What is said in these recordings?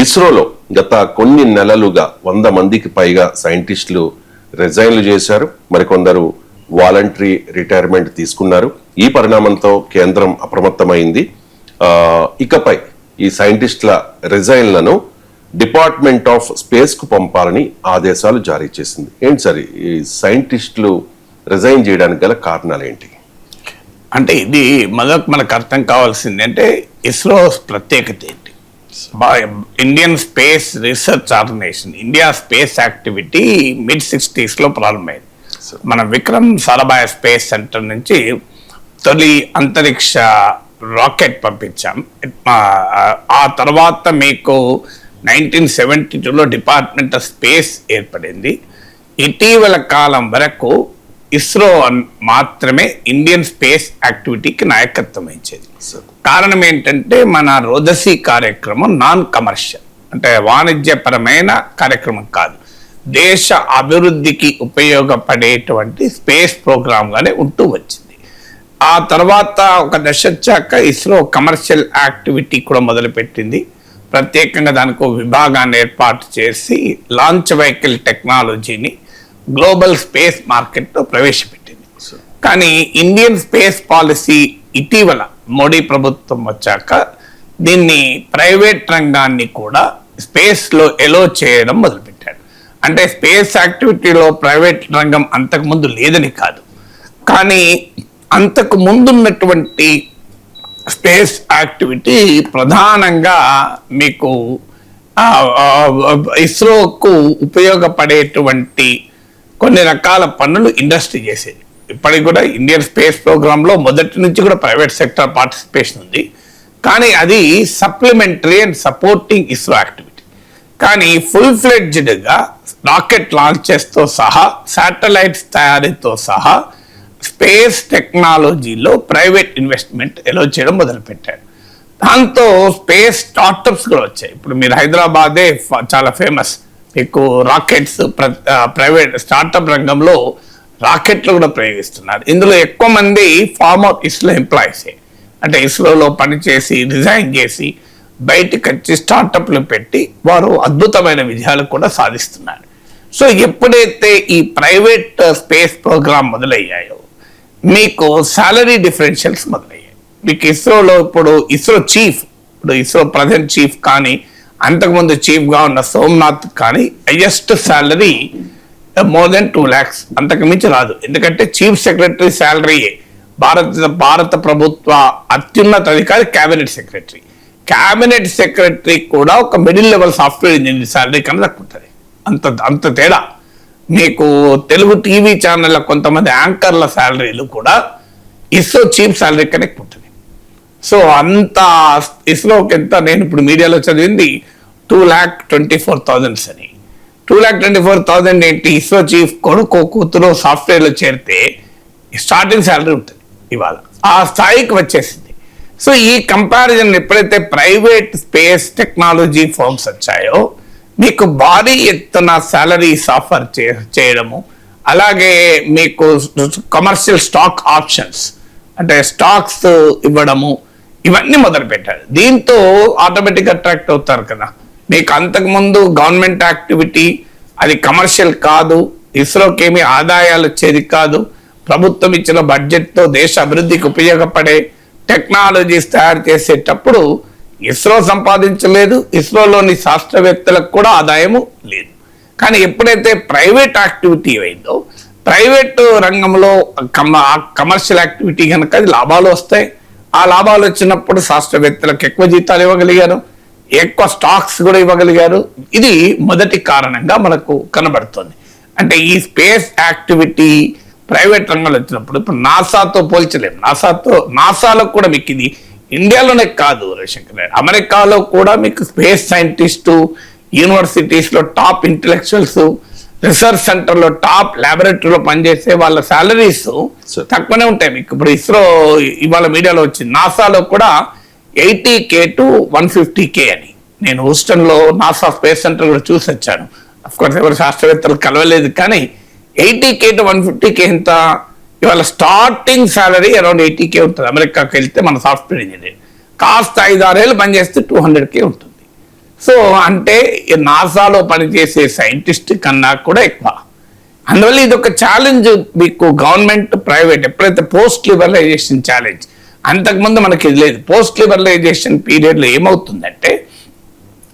ఇస్రోలో గత కొన్ని నెలలుగా 100 మందికి పైగా సైంటిస్టులు రిజైన్లు చేశారు, మరికొందరు వాలంటరీ రిటైర్మెంట్ తీసుకున్నారు. ఈ పరిణామంతో కేంద్రం అప్రమత్తమైంది. ఇకపై ఈ సైంటిస్టుల రిజైన్లను డిపార్ట్మెంట్ ఆఫ్ స్పేస్ కు పంపాలని ఆదేశాలు జారీ చేసింది. ఏంటి సార్ ఈ సైంటిస్టులు రిజైన్ చేయడానికి గల కారణాలు ఏంటి? అంటే ఇది మనకు అర్థం కావాల్సింది అంటే ఇస్రో ప్రత్యేకత ఏంటి. Indian Space Research Organisation India space activity mid-60s ప్రారంభమైంది. మన విక్రమ్ సారాభాయ్ స్పేస్ సెంటర్ నుంచి తొలి అంతరిక్ష రాకెట్ పంపించాం. ఆ తర్వాత మీకు 1972లో డిపార్ట్మెంట్ ఆఫ్ స్పేస్ ఏర్పడింది. ఇటీవల కాలం వరకు ఇస్రో మాత్రమే ఇండియన్ స్పేస్ యాక్టివిటీకి నాయకత్వం వహించేది. కారణం ఏంటంటే మన రోదసీ కార్యక్రమం నాన్ కమర్షియల్, అంటే వాణిజ్యపరమైన కార్యక్రమం కాదు, దేశ అభివృద్ధికి ఉపయోగపడేటువంటి స్పేస్ ప్రోగ్రామ్గానే ఉంటూ వచ్చింది. ఆ తర్వాత ఒక దశ వచ్చాక ఇస్రో కమర్షియల్ యాక్టివిటీ కూడా మొదలుపెట్టింది. ప్రత్యేకంగా దానికి విభాగాన్ని ఏర్పాటు చేసి లాంచ్ వెహికల్ టెక్నాలజీని గ్లోబల్ స్పేస్ మార్కెట్లో ప్రవేశపెట్టింది. కానీ ఇండియన్ స్పేస్ పాలసీ ఇటీవల మోడీ ప్రభుత్వం వచ్చాక దీన్ని ప్రైవేట్ రంగాన్ని కూడా స్పేస్లో ఎలో చేయడం మొదలుపెట్టాడు. అంటే స్పేస్ యాక్టివిటీలో ప్రైవేట్ రంగం అంతకుముందు లేదని కాదు, కానీ అంతకు ముందున్నటువంటి స్పేస్ యాక్టివిటీ ప్రధానంగా మీకు ఇస్రోకు ఉపయోగపడేటువంటి కొన్ని రకాల పనులు ఇండస్ట్రీ చేసేది. ఇప్పటికి కూడా ఇండియన్ స్పేస్ ప్రోగ్రాంలో మొదటి నుంచి కూడా ప్రైవేట్ సెక్టర్ పార్టిసిపేషన్ ఉంది, కానీ అది supplementary and supporting ISRO activity. కానీ ఫుల్ ఫ్లెడ్జ్డ్గా రాకెట్ లాంచెస్తో సహా శాటిలైట్స్ తయారీతో సహా స్పేస్ టెక్నాలజీలో ప్రైవేట్ ఇన్వెస్ట్మెంట్ ఎలా చేయడం మొదలుపెట్టాడు. దాంతో స్పేస్ స్టార్టప్స్ కూడా వచ్చాయి. ఇప్పుడు మీరు హైదరాబాదే చాలా ఫేమస్, మీకు రాకెట్స్ ప్రైవేట్ స్టార్టప్ రంగంలో రాకెట్లు కూడా ప్రయోగిస్తున్నారు. ఇందులో ఎక్కువ మంది ఫార్మర్ ఇస్రో ఎంప్లాయీసే, అంటే ఇస్రోలో పనిచేసి డిజైన్ చేసి బయటకు వచ్చి స్టార్టప్లు పెట్టి వారు అద్భుతమైన విజయాలు కూడా సాధిస్తున్నారు. సో ఎప్పుడైతే ఈ ప్రైవేట్ స్పేస్ ప్రోగ్రామ్ మొదలయ్యాయో మీకు సాలరీ డిఫరెన్షియల్స్ మొదలయ్యాయి. మీకు ఇస్రోలో ఇప్పుడు ఇస్రో ప్రజెంట్ చీఫ్ కానీ అంతకుముందు చీఫ్గా ఉన్న సోమనాథ్ కానీ highest salary more than 2 lakhs, అంతకు మించి రాదు. ఎందుకంటే చీఫ్ సెక్రటరీ శాలరీయే భారత ప్రభుత్వ అత్యున్నత అధికారి క్యాబినెట్ సెక్రటరీ కూడా ఒక middle level software engineer salary కన్నా తక్కువ ఉంటుంది. అంత తేడా. మీకు తెలుగు టీవీ ఛానళ్ళ కొంతమంది యాంకర్ల శాలరీలు కూడా ఇస్రో చీఫ్ శాలరీ కన్నా ఎక్కువ ఉంటుంది. సో అంత ఇస్రోకి ఎంత, నేను ఇప్పుడు మీడియాలో చదివింది 2,24,000 అని. 2,24,000 ఏంటి, ఇస్రో చీఫ్ కొడుకు కూతురు సాఫ్ట్వేర్లో చేరితే స్టార్టింగ్ శాలరీ ఉంటుంది ఇవాళ, ఆ స్థాయికి వచ్చేసింది. సో ఈ కంపారిజన్ ఎప్పుడైతే ప్రైవేట్ స్పేస్ టెక్నాలజీ ఫర్మ్స్ వచ్చాయో మీకు భారీ ఎత్తున శాలరీస్ ఆఫర్ చేయడము, అలాగే మీకు కమర్షియల్ స్టాక్ ఆప్షన్స్ అంటే స్టాక్స్ ఇవ్వడము, ఇవన్నీ మొదలుపెట్టారు. దీంతో ఆటోమేటిక్గా అట్రాక్ట్ అవుతారు కదా. మీకు అంతకుముందు గవర్నమెంట్ యాక్టివిటీ అది కమర్షియల్ కాదు, ఇస్రోకి ఏమీ ఆదాయాలు వచ్చేది కాదు, ప్రభుత్వం ఇచ్చిన బడ్జెట్తో దేశ అభివృద్ధికి ఉపయోగపడే టెక్నాలజీస్ తయారు చేసేటప్పుడు ఇస్రో సంపాదించలేదు, ఇస్రోలోని శాస్త్రవేత్తలకు కూడా ఆదాయము లేదు. కానీ ఎప్పుడైతే ప్రైవేట్ యాక్టివిటీ అయిందో, ప్రైవేట్ రంగంలో కమర్షియల్ యాక్టివిటీ కనుక అది లాభాలు వస్తాయి. ఆ లాభాలు వచ్చినప్పుడు శాస్త్రవేత్తలకు ఎక్కువ జీతాలు ఇవ్వగలిగారు, ఎక్కువ స్టాక్స్ కూడా ఇవ్వగలిగారు. ఇది మొదటి కారణంగా మనకు కనబడుతుంది. అంటే ఈ స్పేస్ యాక్టివిటీ ప్రైవేట్ రంగంలో వచ్చినప్పుడు ఇప్పుడు నాసాతో పోల్చలేము. నాసాలో కూడా మీకు ఇది ఇండియాలోనే కాదు రవిశంకర్ గారు, అమెరికాలో కూడా మీకు స్పేస్ సైంటిస్టు యూనివర్సిటీస్లో టాప్ ఇంటలెక్చువల్స్, రీసెర్చ్ సెంటర్లో టాప్ ల్యాబొరేటరీలో పనిచేసే వాళ్ళ శాలరీస్ తక్కువనే ఉంటాయి. మీకు ఇప్పుడు ఇస్రో ఇవాళ మీడియాలో వచ్చింది, నాసాలో కూడా 80K to 150K అని. నేను హూస్టన్లో నాసా స్పేస్ సెంటర్ కూడా చూసి వచ్చాను. అఫ్కోర్స్ ఎవరు శాస్త్రవేత్తలు కలవలేదు, కానీ 80K to 150K ఎంత ఇవాళ స్టార్టింగ్ శాలరీ అరౌండ్ 80K ఉంటుంది. అమెరికాకి వెళ్తే మన సాఫ్ట్వేర్ ఇంజనీర్ కాస్త 5-6 ఏళ్ళు పనిచేస్తే 200K ఉంటుంది. సో అంటే నాసాలో పనిచేసే సైంటిస్ట్ కన్నా కూడా ఎక్కువ. అందువల్ల ఇది ఒక ఛాలెంజ్ మీకు గవర్నమెంట్ ప్రైవేట్ ఎప్పుడైతే పోస్ట్ లిబరలైజేషన్ ఛాలెంజ్, అంతకుముందు మనకి ఇది లేదు. పోస్ట్ లిబరలైజేషన్ పీరియడ్లో ఏమవుతుందంటే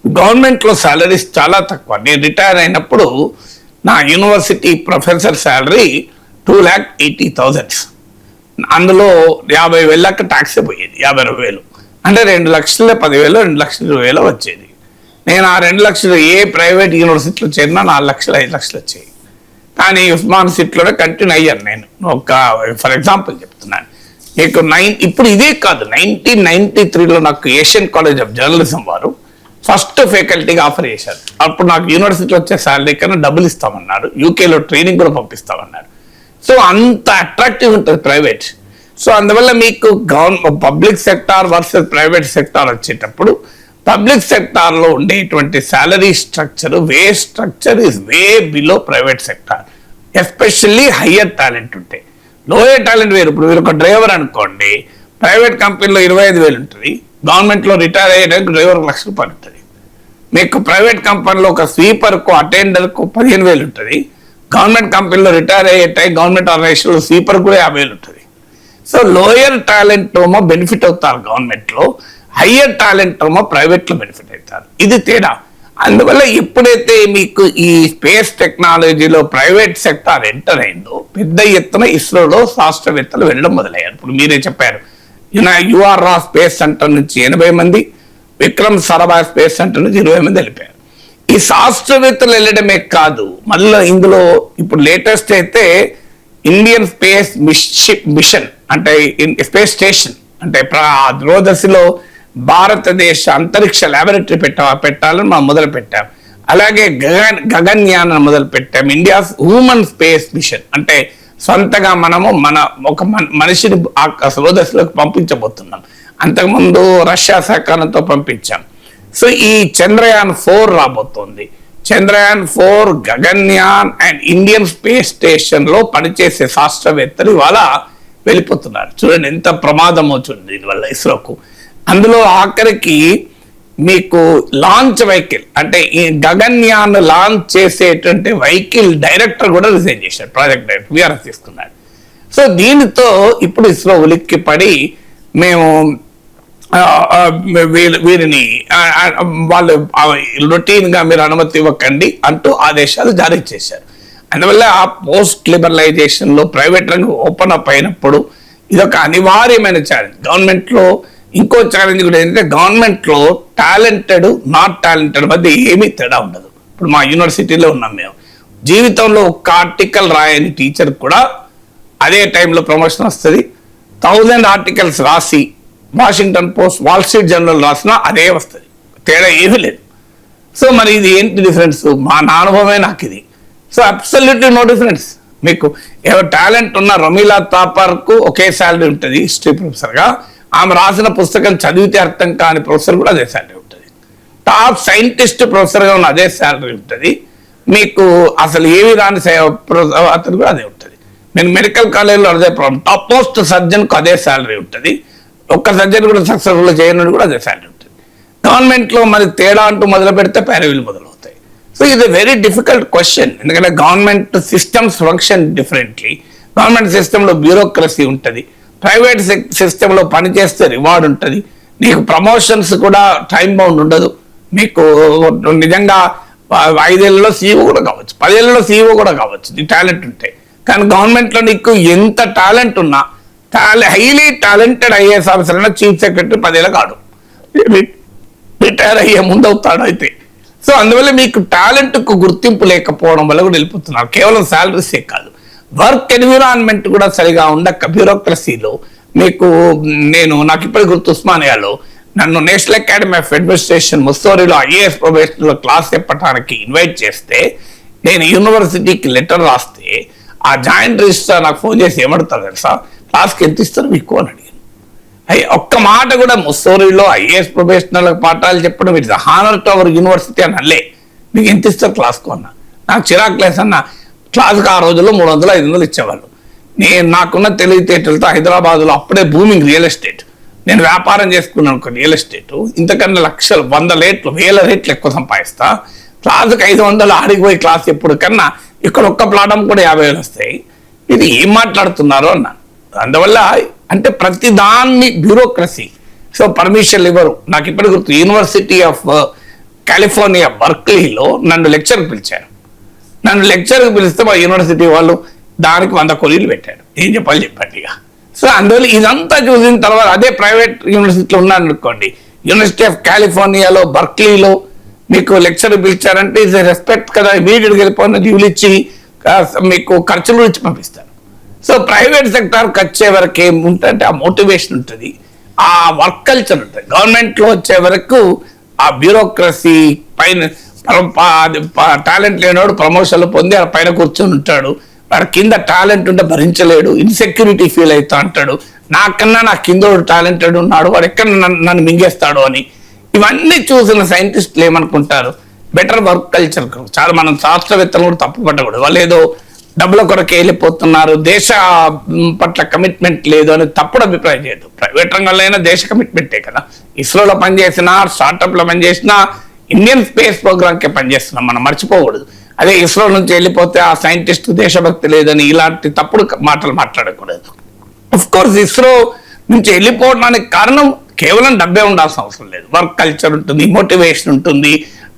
గవర్నమెంట్లో సాలరీస్ చాలా తక్కువ. నేను రిటైర్ అయినప్పుడు నా యూనివర్సిటీ ప్రొఫెసర్ శాలరీ 2,80,000. అందులో 50,000 దాకా ట్యాక్స్ పోయేది, 52,000 అంటే 2,10,000 2,20,000 వచ్చేది. నేను ఆ 2 లక్షలు ఏ ప్రైవేట్ యూనివర్సిటీలో చేరినా 4 లక్షలు 5 లక్షలు వచ్చాయి. కానీ ఉస్మాన్ సిటీలోనే కంటిన్యూ అయ్యాను నేను. ఒక ఫర్ ఎగ్జాంపుల్ చెప్తున్నాను మీకు. ఇప్పుడు ఇదే కాదు, 1993లో నాకు ఏషియన్ కాలేజ్ ఆఫ్ జర్నలిజం వారు ఫస్ట్ ఫ్యాకల్టీగా ఆఫర్ చేశారు. అప్పుడు నాకు యూనివర్సిటీలో వచ్చే శాలరీ కన్నా డబ్బులు ఇస్తామన్నారు, యూకేలో ట్రైనింగ్ కూడా పంపిస్తామన్నారు. సో అంత అట్రాక్టివ్ ఉంటుంది ప్రైవేట్. సో అందువల్ల మీకు public sector versus private sector వచ్చేటప్పుడు పబ్లిక్ సెక్టార్లో ఉండేటువంటి salary structure, way structure is way below private sector. Especially higher talent ఉంటే. లోయర్ టాలెంట్ వేరు. ఇప్పుడు మీరు ఒక డ్రైవర్ అనుకోండి, ప్రైవేట్ కంపెనీలో 25,000 ఉంటుంది, గవర్నమెంట్లో రిటైర్ అయ్యేటప్పుడు డ్రైవర్ 1,00,000 రూపాయలు ఉంటుంది. మీకు ప్రైవేట్ కంపెనీలో ఒక స్వీపర్కు అటెండర్కు 15,000 ఉంటుంది, గవర్నమెంట్ కంపెనీలో రిటైర్ అయ్యేట గవర్నమెంట్ ఆర్గనైజేషన్లో స్వీపర్ కూడా 50,000 ఉంటుంది. సో లోయర్ టాలెంట్ ఏమో బెనిఫిట్ అవుతారు గవర్నమెంట్లో, హయ్యర్ టాలెంట్ ఏమో ప్రైవేట్లో బెనిఫిట్ అవుతారు. ఇది తేడా. అందువల్ల ఎప్పుడైతే మీకు ఈ స్పేస్ టెక్నాలజీలో ప్రైవేట్ సెక్టార్ ఎంటర్ అయిందో పెద్ద ఎత్తున ఇస్రోలో శాస్త్రవేత్తలు వెళ్ళడం మొదలయ్యారు. ఇప్పుడు మీరే చెప్పారు, యుఆర్ఆ స్పేస్ సెంటర్ నుంచి 80 మంది, విక్రమ్ సారాభాయ్ స్పేస్ సెంటర్ నుంచి 20 మంది వెళ్ళిపోయారు. ఈ శాస్త్రవేత్తలు వెళ్ళడమే కాదు, మళ్ళీ ఇందులో ఇప్పుడు లేటెస్ట్ అయితే ఇండియన్ స్పేస్ మిషన్ అంటే స్పేస్ స్టేషన్ అంటే దూరదర్శిలో భారతదేశ అంతరిక్ష ల్యాబొరేటరీ పెట్టాలని మనం మొదలు పెట్టాం. అలాగే గగన్యాన్ మొదలు పెట్టాం. ఇండియా హ్యూమన్ స్పేస్ మిషన్ అంటే సొంతగా మనము ఒక మనిషిని దూరదర్శిలోకి పంపించబోతున్నాం. అంతకుముందు రష్యా సహకారంతో పంపించాం. సో ఈ చంద్రయాన్ 4 రాబోతోంది. Chandrayaan 4, Gaganyaan and Indian space station లో పనిచేసే శాస్త్రవేత్తలు ఇవాళ వెళ్ళిపోతున్నారు. చూడండి ఎంత ప్రమాదం అవుతుంది దీనివల్ల ఇస్రోకు. అందులో ఆఖరికి మీకు లాంచ్ వెహికల్ అంటే ఈ గగన్యాన్ లాంచ్ చేసేటువంటి వెహికల్ డైరెక్టర్ కూడా రిజైన్ చేశారు, ప్రాజెక్ట్ డైరెక్టర్ విఆర్ఎస్ తీసుకున్నాడు. సో దీనితో ఇప్పుడు ఇస్రో ఉలిక్కిపడి మేము వీరిని వాళ్ళు రొటీన్ గా మీరు అనుమతి ఇవ్వకండి అంటూ ఆదేశాలు జారీ చేశారు. అందువల్ల ఆ పోస్ట్ లిబరలైజేషన్ లో ప్రైవేట్ రంగం ఓపెన్ అప్ అయినప్పుడు ఇదొక అనివార్యమైన ఛాలెంజ్. గవర్నమెంట్ లో ఇంకో ఛాలెంజ్ కూడా ఏంటంటే గవర్నమెంట్ లో టాలెంటెడ్ నాట్ టాలెంటెడ్ మధ్య ఏమీ తేడా ఉండదు. ఇప్పుడు మా యూనివర్సిటీలో ఉన్నాం మేము, జీవితంలో ఒక ఆర్టికల్ రాయని టీచర్ కూడా అదే టైంలో ప్రమోషన్ వస్తుంది. 1000 ఆర్టికల్స్ రాసి Washington post, wall street journal రాసినా అదే వస్తుంది, తేడా ఏమీ లేదు. సో మరి ఇది ఏంటి డిఫరెన్స్? నా అనుభవమే నాకు ఇది. So absolutely no difference. మీకు ఎవరు టాలెంట్ ఉన్న రమీలా తాపర్కు ఒకే శాలరీ ఉంటుంది హిస్టరీ ప్రొఫెసర్గా, ఆమె రాసిన పుస్తకం చదివితే అర్థం కాని ప్రొఫెసర్ కూడా అదే శాలరీ ఉంటుంది. టాప్ సైంటిస్ట్ ప్రొఫెసర్గా ఉన్న అదే శాలరీ ఉంటుంది. మీకు అసలు ఏవి రాని అతను కూడా అదే ఉంటుంది. నేను మెడికల్ కాలేజ్లో అదే ప్రాబ్లం. టాప్ మోస్ట్ సర్జన్కు అదే శాలరీ ఉంటుంది. ఒక్క సర్జన్ కూడా సక్సెస్ఫుల్ చేయను కూడా అదే శాలరీ ఉంటుంది. గవర్నమెంట్లో మరి తేడా అంటూ మొదలు పెడితే పేరవీలు మొదలవుతాయి. సో ఇది వెరీ డిఫికల్ట్ క్వశ్చన్. ఎందుకంటే government systems function differently. Government సిస్టంలో బ్యూరోక్రసీ ఉంటుంది, ప్రైవేట్ సిస్టంలో పనిచేస్తే రివార్డ్ ఉంటుంది. నీకు ప్రమోషన్స్ కూడా టైం బౌండ్ ఉండదు. మీకు నిజంగా 5 ఏళ్లలో సీఈఓ కూడా కావచ్చు, 10 ఏళ్లలో సీఈఓ కూడా కావచ్చు నీ టాలెంట్ ఉంటే. కానీ గవర్నమెంట్లో నీకు ఎంత టాలెంట్ ఉన్నా హైలీ టాలెంటెడ్ ఐఏఎస్ ఆఫీసర్ అయినా చీఫ్ సెక్రటరీ 10 ఏళ్ళ కాడు, రిటైర్ అయ్యే ముందు అవుతాడు అయితే. సో అందువల్ల మీకు టాలెంట్కు గుర్తింపు లేకపోవడం వల్ల కూడా వెళ్ళిపోతున్నారు. కేవలం శాలరీసే కాదు, వర్క్ ఎన్విరాన్మెంట్ కూడా సరిగా ఉండక బ్యూరోక్రసీలో మీకు నాకు ఇప్పటికి గుర్తు, ఉస్మానియాలో నన్ను నేషనల్ అకాడమీ ఆఫ్ అడ్మినిస్ట్రేషన్ ముస్సోరిలో ఐఏఎస్ ప్రొఫెషనల్ క్లాస్ చెప్పడానికి ఇన్వైట్ చేస్తే నేను యూనివర్సిటీకి లెటర్ రాస్తే ఆ జాయింట్ రిజిస్ట్రార్ నాకు ఫోన్ చేసి ఏమడతారు తెలుసా, క్లాస్కి ఎంత ఇస్తారు మీకు అని అడిగాను. ఒక్క మాట కూడా ముస్సోరిలో ఐఏఎస్ ప్రొఫెషనల్ పాఠాలు చెప్పడం it's honour to our university అని అల్లే, మీకు ఎంత ఇస్తారు క్లాస్కు అన్న. నాకు చిరాకు క్లాస్ అన్న. క్లాస్కి ఆ రోజుల్లో 300-500 ఇచ్చేవాళ్ళు. నాకున్న తెలివితేటలతో హైదరాబాద్లో అప్పుడే బూమింగ్ రియల్ ఎస్టేట్ నేను వ్యాపారం చేసుకున్నాను అనుకో రియల్ ఎస్టేట్, ఇంతకన్నా లక్షలు 100 రెట్లు 1000 రెట్లు ఎక్కువ సంపాదిస్తా. క్లాసుకి 500 ఆడికి పోయి క్లాస్ ఎప్పుడు కన్నా ఇక్కడ ఒక్క ప్లాటం కూడా 50,000 వస్తాయి. ఇది ఏం మాట్లాడుతున్నారు అన్నాను. అందువల్ల అంటే ప్రతి దాన్ని బ్యూరోక్రసీ. సో పర్మిషన్లు ఇవ్వరు. నాకు ఇప్పటి గుర్తు, యూనివర్సిటీ ఆఫ్ కాలిఫోర్నియా బర్క్లీలో నన్ను లెక్చర్కి పిలిచారు. నన్ను లెక్చర్కి పిలిస్తే మా యూనివర్సిటీ వాళ్ళు దానికి 100 కొలీలు పెట్టారు. ఏం చెప్పాలి చెప్పండి ఇక. సో అందువల్ల ఇదంతా చూసిన తర్వాత అదే ప్రైవేట్ యూనివర్సిటీలో ఉన్నాను అనుకోండి, యూనివర్సిటీ ఆఫ్ కాలిఫోర్నియాలో బర్క్లీలో మీకు లెక్చర్ పిలిచారంటే ఇది రెస్పెక్ట్ కదా, ఇమీడియట్గా వెళ్ళిపోయిన లీవ్లు ఇచ్చి మీకు ఖర్చులు ఇచ్చి పంపిస్తారు. సో ప్రైవేట్ సెక్టార్కి వచ్చే వరకు ఏముంటుందంటే ఆ మోటివేషన్ ఉంటుంది, ఆ వర్క్ కల్చర్ ఉంటుంది. గవర్నమెంట్లో వచ్చే వరకు ఆ బ్యూరోక్రసీ పైన టాలెంట్ లేనివాడు ప్రమోషన్లు పొంది ఆ పైన కూర్చొని ఉంటాడు. వాడు కింద టాలెంట్ ఉంటే భరించలేడు, ఇన్సెక్యూరిటీ ఫీల్ అవుతా అంటాడు. నాకన్నా నా కింద టాలెంటెడ్ ఉన్నాడు, వాడు ఎక్కడ నన్ను మింగేస్తాడు అని. ఇవన్నీ చూసిన సైంటిస్టులు ఏమనుకుంటారు, బెటర్ వర్క్ కల్చర్. చాలా మనం శాస్త్రవేత్తలు కూడా తప్పు పట్టకూడదు. వాళ్ళు ఏదో డబ్బుల కొరకు వెళ్ళిపోతున్నారు, దేశ పట్ల కమిట్మెంట్ లేదు అని తప్పుడు అభిప్రాయం చేయదు. ప్రైవేట్ రంగంలో అయినా దేశ కమిట్మెంటే కదా. ఇస్రోలో పనిచేసినా, స్టార్టప్లో పనిచేసినా, ఇండియన్ స్పేస్ ప్రోగ్రామ్కే పనిచేస్తున్నాం, మనం మర్చిపోకూడదు. అదే ఇస్రో నుంచి వెళ్ళిపోతే ఆ సైంటిస్ట్ దేశభక్తి లేదని ఇలాంటి తప్పుడు మాటలు మాట్లాడకూడదు. అఫ్ కోర్స్ ఇస్రో నుంచి వెళ్ళిపోవడానికి కారణం కేవలం డబ్బే ఉండాల్సిన అవసరం లేదు. వర్క్ కల్చర్ ఉంటుంది, మోటివేషన్ ఉంటుంది,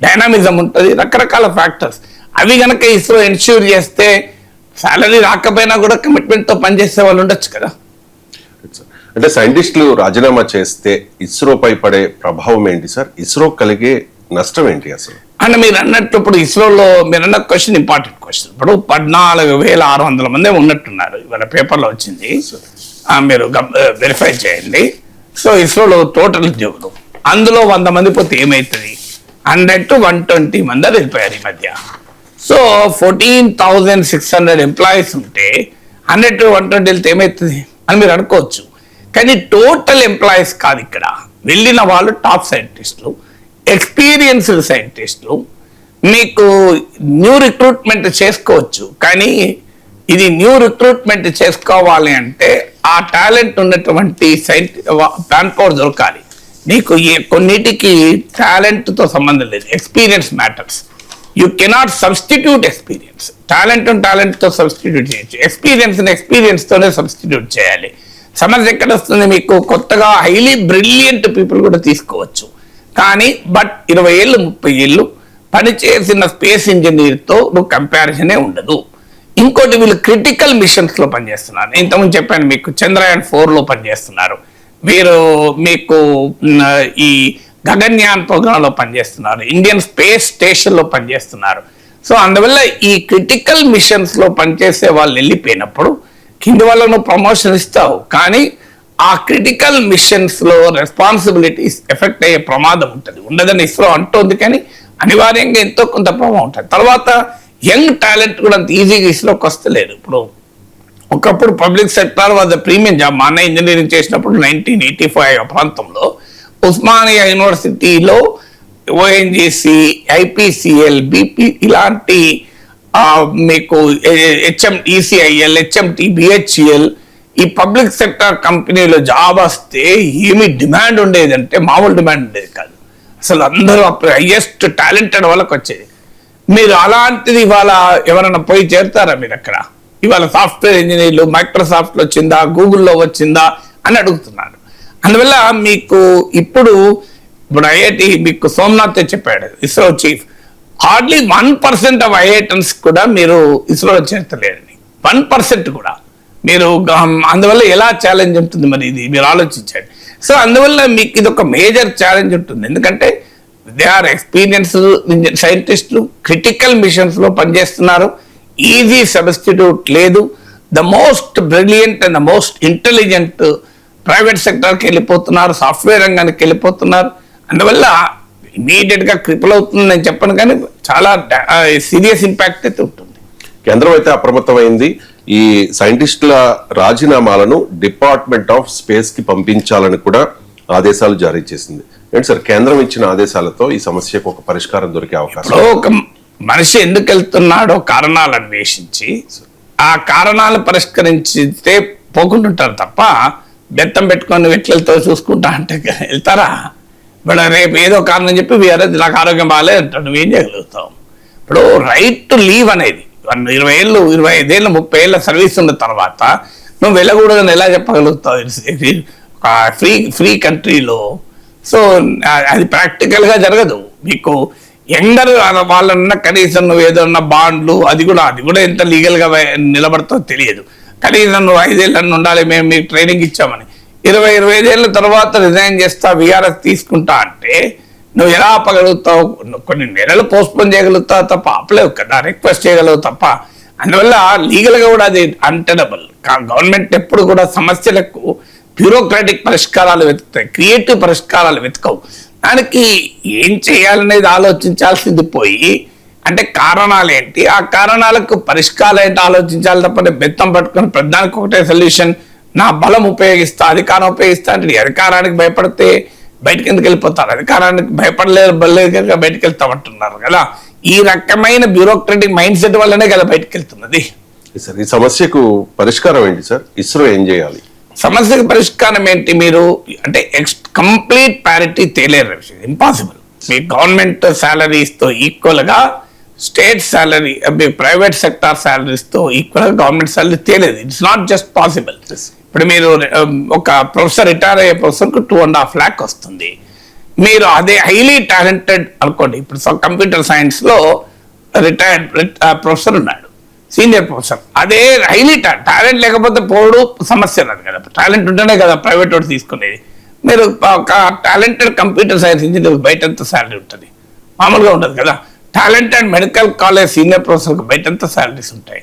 డైనామిజం ఉంటుంది, రకరకాల ఫ్యాక్టర్స్. అవి కనుక ఇస్రో ఎన్ష్యూర్ చేస్తే సాలరీ రాకపోయినా కూడా కమిట్మెంట్తో పనిచేసే వాళ్ళు ఉండొచ్చు కదా. అంటే సైంటిస్టులు రాజీనామా చేస్తే ఇస్రోపై పడే ప్రభావం ఏంటి సార్? ఇస్రో కలిగే నష్టం ఏంటి అసలు? అంటే మీరు అన్నట్టు ఇప్పుడు ఇస్రోలో మీరు అన్న క్వశ్చన్ ఇంపార్టెంట్ క్వశ్చన్. ఇప్పుడు 14,600 మంది ఉన్నట్టున్నారు, ఇవాళ పేపర్లో వచ్చింది, మీరు వెరిఫై చేయండి. సో ఇస్రోలో టోటల్ ఉద్యోగులు, అందులో 100 మంది పోతే ఏమవుతుంది? 100 to 120 మంది వెళ్ళిపోయారు ఈ మధ్య. సో 14,600 ఎంప్లాయీస్ ఉంటే 100 to 120 వెళ్తే ఏమవుతుంది అని మీరు అనుకోవచ్చు. కానీ టోటల్ ఎంప్లాయీస్ కాదు, ఇక్కడ వెళ్ళిన వాళ్ళు టాప్ సైంటిస్టులు, ఎక్స్పీరియన్స్డ్ సైంటిస్టులు. మీకు న్యూ రిక్రూట్మెంట్ చేసుకోవచ్చు, కానీ ఇది న్యూ రిక్రూట్మెంట్ చేసుకోవాలి అంటే ఆ టాలెంట్ ఉన్నటువంటి మ్యాన్ పవర్ దొరకాలి. నీకు కొన్నిటికి టాలెంట్తో సంబంధం లేదు, experience matters. You cannot substitute experience. టాలెంట్తో సబ్స్టిట్యూట్ చేయొచ్చు, ఎక్స్పీరియన్స్తోనే సబ్స్టిట్యూట్ చేయాలి. సమస్య ఎక్కడ వస్తుంది? మీకు కొత్తగా హైలీ బ్రిలియంట్ పీపుల్ కూడా తీసుకోవచ్చు, కానీ 20 ఏళ్ళు 30 ఏళ్ళు పనిచేసిన స్పేస్ ఇంజనీర్తో నువ్వు కంపారిజనే ఉండదు. ఇంకోటి, వీళ్ళు క్రిటికల్ మిషన్స్లో పనిచేస్తున్నారు. ఇంతకుముందు చెప్పాను మీకు, చంద్రయాన్ 4లో పనిచేస్తున్నారు, వీరు మీకు ఈ గగన్యాన్ ప్రోగ్రాంలో పనిచేస్తున్నారు, ఇండియన్ స్పేస్ స్టేషన్లో పనిచేస్తున్నారు. సో అందువల్ల ఈ క్రిటికల్ మిషన్స్లో పనిచేసే వాళ్ళు వెళ్ళిపోయినప్పుడు కింది వాళ్ళను ప్రమోషన్ ఇస్తావు, కానీ ఆ క్రిటికల్ మిషన్స్లో రెస్పాన్సిబిలిటీస్ ఎఫెక్ట్ అయ్యే ప్రమాదం ఉంటుంది. ఉండదని ఇస్రో అంటోంది, కానీ అనివార్యంగా ఎంతో కొంత ప్రభావం ఉంటుంది. తర్వాత యంగ్ టాలెంట్ కూడా అంత ఈజీగా ఇస్రోకి వస్తలేదు. ఇప్పుడు ఒకప్పుడు public sector was premium job. మా అన్న ఇంజనీరింగ్ చేసినప్పుడు 1985 ప్రాంతంలో ఉస్మానియా యూనివర్సిటీలో ఓఎన్జీసీ, ఐపీసీఎల్, బీపీ ఇలాంటి మీకు ఈసీఐఎల్, హెచ్ఎంటీ, బిహెచ్ఈఎల్ ఈ పబ్లిక్ సెక్టార్ కంపెనీలో జాబ్ వస్తే ఏమి డిమాండ్ ఉండేదంటే మామూలు డిమాండ్ ఉండేది కాదు. అసలు అందరూ హైయెస్ట్ టాలెంటెడ్ వాళ్ళకి వచ్చేది. మీరు అలాంటిది ఇవాళ ఎవరైనా పోయి చేరుతారా మీరు అక్కడ? ఇవాళ సాఫ్ట్వేర్ ఇంజనీర్లు మైక్రోసాఫ్ట్లో వచ్చిందా, గూగుల్లో వచ్చిందా అని అడుగుతున్నారు. అందువల్ల మీకు ఇప్పుడు ఐఐటి మీకు సోమనాథ్ చెప్పాడు, ఇస్రో చీఫ్, హార్డ్లీ 1% ఆఫ్ ఐఐటన్స్ కూడా మీరు ఇస్రోలో చేర్చలేరని. 1% కూడా మీరు. అందువల్ల ఎలా ఛాలెంజ్ ఉంటుంది మరి, ఇది మీరు ఆలోచించండి. సో అందువల్ల మీకు ఇది ఒక మేజర్ ఛాలెంజ్ ఉంటుంది. ఎందుకంటే దే ఆర్ ఎక్స్పీరియన్స్డ్ సైంటిస్టులు, క్రిటికల్ మిషన్స్లో పనిచేస్తున్నారు, ఈజీ సబ్స్టిట్యూట్ లేదు. The most brilliant and the most intelligent private సెక్టర్కి వెళ్ళిపోతున్నారు, సాఫ్ట్వేర్ రంగానికి వెళ్ళిపోతున్నారు. అందువల్ల ఇమీడియట్గా క్రిపుల్ అవుతుంది నేను చెప్పను, కానీ చాలా సీరియస్ ఇంపాక్ట్ అయితే ఉంటుంది. కేంద్రం అయితే అప్రమత్తమైంది. ఈ సైంటిస్టుల రాజీనామాలను డిపార్ట్మెంట్ ఆఫ్ స్పేస్ కి పంపించాలని కూడా ఆదేశాలు జారీ చేసింది. ఏంటి సార్, కేంద్రం ఇచ్చిన ఆదేశాలతో ఈ సమస్యకు ఒక పరిష్కారం దొరికే అవకాశం? ఒక మనిషి ఎందుకు వెళ్తున్నాడో కారణాలు అన్వేషించి ఆ కారణాలు పరిష్కరించితే పోకుంటుంటారు తప్ప బెత్తం పెట్టుకొని వెట్లతో చూసుకుంటా అంటే వెళ్తారా? ఇప్పుడు రేపు ఏదో కారణం చెప్పి వీఆర్ నాకు ఆరోగ్యం బాగాలేదు అంటాడు, నువ్వేం చేయగలుగుతావు? ఇప్పుడు రైట్ టు లీవ్ అనేది 20 ఏళ్ళు 25 ఏళ్ళు 30 ఏళ్ళ సర్వీస్ ఉన్న తర్వాత నువ్వు వెళ్ళకూడదని ఎలా చెప్పగలుగుతావు ఫ్రీ కంట్రీలో? సో అది ప్రాక్టికల్గా జరగదు. మీకు యంగర్ వాళ్ళన్న కనీసం నువ్వు ఏదన్నా బాండ్లు అది కూడా ఎంత లీగల్గా నిలబడతో తెలియదు. కనీసం నువ్వు 5 ఏళ్ళని ఉండాలి, మేము మీకు ట్రైనింగ్ ఇచ్చామని. 25 ఏళ్ళ తర్వాత రిజైన్ చేస్తా, విఆర్ఎస్ తీసుకుంటా అంటే నువ్వు ఎలా ఆపగలుగుతావు? కొన్ని నెలలు పోస్ట్పోన్ చేయగలుగుతావు తప్ప ఆపలేవు కదా, రిక్వెస్ట్ చేయగలవు తప్ప. అందువల్ల లీగల్గా కూడా అది అన్టెనబుల్. గవర్నమెంట్ ఎప్పుడు కూడా సమస్యలకు బ్యూరోక్రాటిక్ పరిష్కారాలు వెతుకుతాయి, క్రియేటివ్ పరిష్కారాలు వెతకవు. దానికి ఏం చేయాలనేది ఆలోచించాల్సింది పోయి అంటే కారణాలు ఏంటి, ఆ కారణాలకు పరిష్కారాలు ఏంటి ఆలోచించాలి తప్ప బెత్తం పట్టుకొని ప్రధానికి ఒకటే సొల్యూషన్, నా బలం ఉపయోగిస్తా, అధికారం ఉపయోగిస్తా అంటే అధికారానికి భయపడితే బయటకు ఎందుకు వెళ్ళిపోతారు? అధికారానికి భయపడలేదు కనుక బయటకు వెళ్తామంటున్నారు కదా. ఈ రకమైన బ్యూరోక్రటిక్ మైండ్ సెట్ వల్లనే కదా బయటకు వెళ్తున్నది. సార్ ఈ సమస్యకు పరిష్కారం ఏంటి సార్? ఇస్రో ఏం చేయాలి? సమస్యకు పరిష్కారం ఏంటి? మీరు అంటే కంప్లీట్ ప్యారిటీ తేలేరు, ఇంపాసిబుల్. మీ గవర్నమెంట్ శాలరీస్తో ఈక్వల్గా స్టేట్ శాలరీ, ప్రైవేట్ సెక్టార్ శాలరీస్తో ఈక్వల్గా గవర్నమెంట్ శాలరీ తేలేదు. It's not just possible. ఇప్పుడు మీరు ఒక ప్రొఫెసర్ రిటైర్ అయ్యే ప్రొఫెసర్కు 2.5 lakh వస్తుంది. మీరు అదే హైలీ టాలెంటెడ్ అనుకోండి, ఇప్పుడు కంప్యూటర్ సైన్స్లో రిటైర్డ్ ప్రొఫెసర్ ఉన్నాడు, సీనియర్ ప్రొఫెసర్, అదే హైలీ టాలెంట్ లేకపోతే పోవడు సమస్య రాదు కదా. టాలెంట్ ఉంటేనే కదా ప్రైవేట్ వాడు తీసుకునేది. మీరు ఒక టాలెంటెడ్ కంప్యూటర్ సైన్స్ ఇంజనీర్ బయట ఎంత శాలరీ ఉంటుంది? మామూలుగా ఉండదు కదా. టాలెంటెడ్ మెడికల్ కాలేజ్ సీనియర్ ప్రొఫెసర్కి బయట ఎంత శాలరీస్ ఉంటాయి?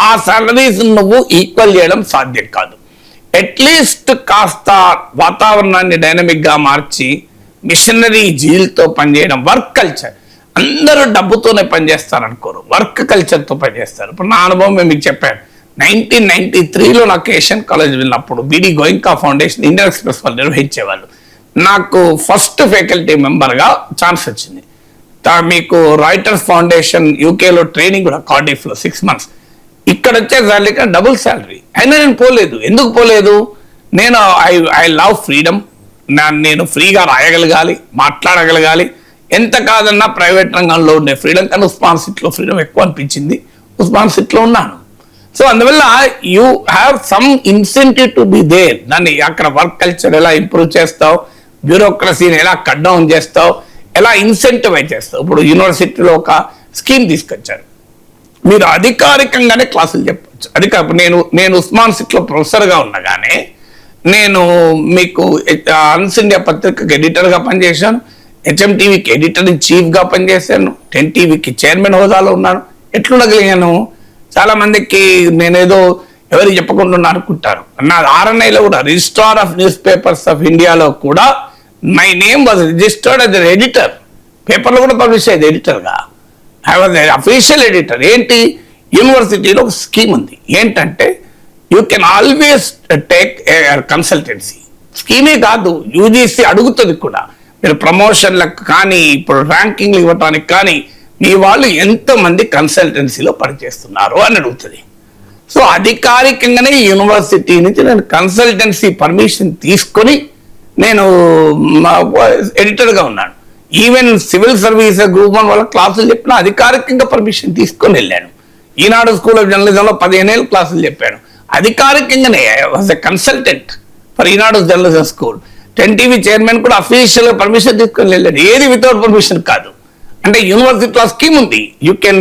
ఆ శాలరీస్ నువ్వు ఈక్వల్ చేయడం సాధ్యం కాదు. అట్లీస్ట్ కాస్త వాతావరణాన్ని డైనమిక్గా మార్చి మిషనరీ జీల్తో పనిచేయడం, వర్క్ కల్చర్. అందరూ డబ్బుతోనే పనిచేస్తారు అనుకోరు, వర్క్ కల్చర్తో పనిచేస్తారు. ఇప్పుడు నా అనుభవం మేము మీకు చెప్పాను. 1993లో నాకు ఏషియన్ కాలేజ్ వెళ్ళినప్పుడు BD Goenka foundation Indian Express వాళ్ళు నిర్వహించేవాళ్ళు. నాకు ఫస్ట్ ఫ్యాకల్టీ మెంబర్గా ఛాన్స్ వచ్చింది. మీకు రాయిటర్స్ ఫౌండేషన్ యూకేలో ట్రైనింగ్ కూడా కార్డిఫ్లో 6 months. ఇక్కడ వచ్చే శాలరీ కానీ డబుల్ శాలరీ. అయినా నేను పోలేదు. ఎందుకు పోలేదు? నేను ఐ లవ్ ఫ్రీడమ్. నేను ఫ్రీగా రాయగలగాలి, మాట్లాడగలగాలి. ఎంత కాదన్నా ప్రైవేట్ రంగంలో ఉండే ఫ్రీడమ్ కానీ ఉస్మాన్ సిటీలో ఫ్రీడమ్ ఎక్కువ అనిపించింది. ఉస్మాన్ సిటీలో ఉన్నాను. సో అందువల్ల you have some incentive to be there. దాన్ని అక్కడ వర్క్ కల్చర్ ఎలా ఇంప్రూవ్ చేస్తావు, బ్యూరోక్రసీని ఎలా కట్ డౌన్ చేస్తావు, ఎలా ఇన్సెంటివైజ్ చేస్తావు. ఇప్పుడు యూనివర్సిటీలో ఒక స్కీమ్ తీసుకొచ్చారు, మీరు అధికారికంగానే క్లాసులు చెప్పచ్చు. నేను ఉస్మాన్ సిటీలో ప్రొఫెసర్గా ఉండగానే నేను మీకు అన్స్ ఇండియా పత్రికకి ఎడిటర్గా పనిచేశాను, హెచ్ఎంటీవీకి ఎడిటర్ ఇన్ చీఫ్గా పనిచేశాను, 10 TVకి చైర్మన్ హోదాలో ఉన్నాను. ఎట్లుండగలిగాను? చాలా మందికి నేనేదో ఎవరికి చెప్పకుండా అనుకుంటారు. నా RNIలో కూడా registrar of news papers of ఇండియాలో కూడా my name was registered as editor. పేపర్లో కూడా పబ్లిష్ అయ్యేది ఎడిటర్గా. I was official editor. ఏంటి? యూనివర్సిటీలో ఒక స్కీమ్ ఉంది. ఏంటంటే you can always take consultancy. స్కీమే కాదు, యూజీసీ అడుగుతుంది కూడా. మీరు ప్రమోషన్లకు కానీ ఇప్పుడు ర్యాంకింగ్లు ఇవ్వటానికి కానీ మీ వాళ్ళు ఎంతమంది కన్సల్టెన్సీలో పనిచేస్తున్నారు అని అడుగుతుంది. సో అధికారికంగానే యూనివర్సిటీ నుంచి నేను కన్సల్టెన్సీ పర్మిషన్ తీసుకొని నేను ఎడిటర్గా ఉన్నాను. ఈవెన్ సివిల్ సర్వీసెస్ గ్రూప్ 1 వాళ్ళ క్లాసులు చెప్పిన అధికారికంగా పర్మిషన్ తీసుకొని వెళ్ళాను. ఈనాడు స్కూల్ ఆఫ్ జర్నలిజంలో 15 ఏళ్ళు క్లాసులు చెప్పాను అధికారికంగానే. Was a consultant for Eenadu journalism school. 10 TV chairman కూడా అఫీషియల్ పర్మిషన్ తీసుకొని వెళ్ళాడు, ఏది వితౌట్ పర్మిషన్ కాదు. అంటే యూనివర్సిటీలో స్కీమ్ ఉంది, you can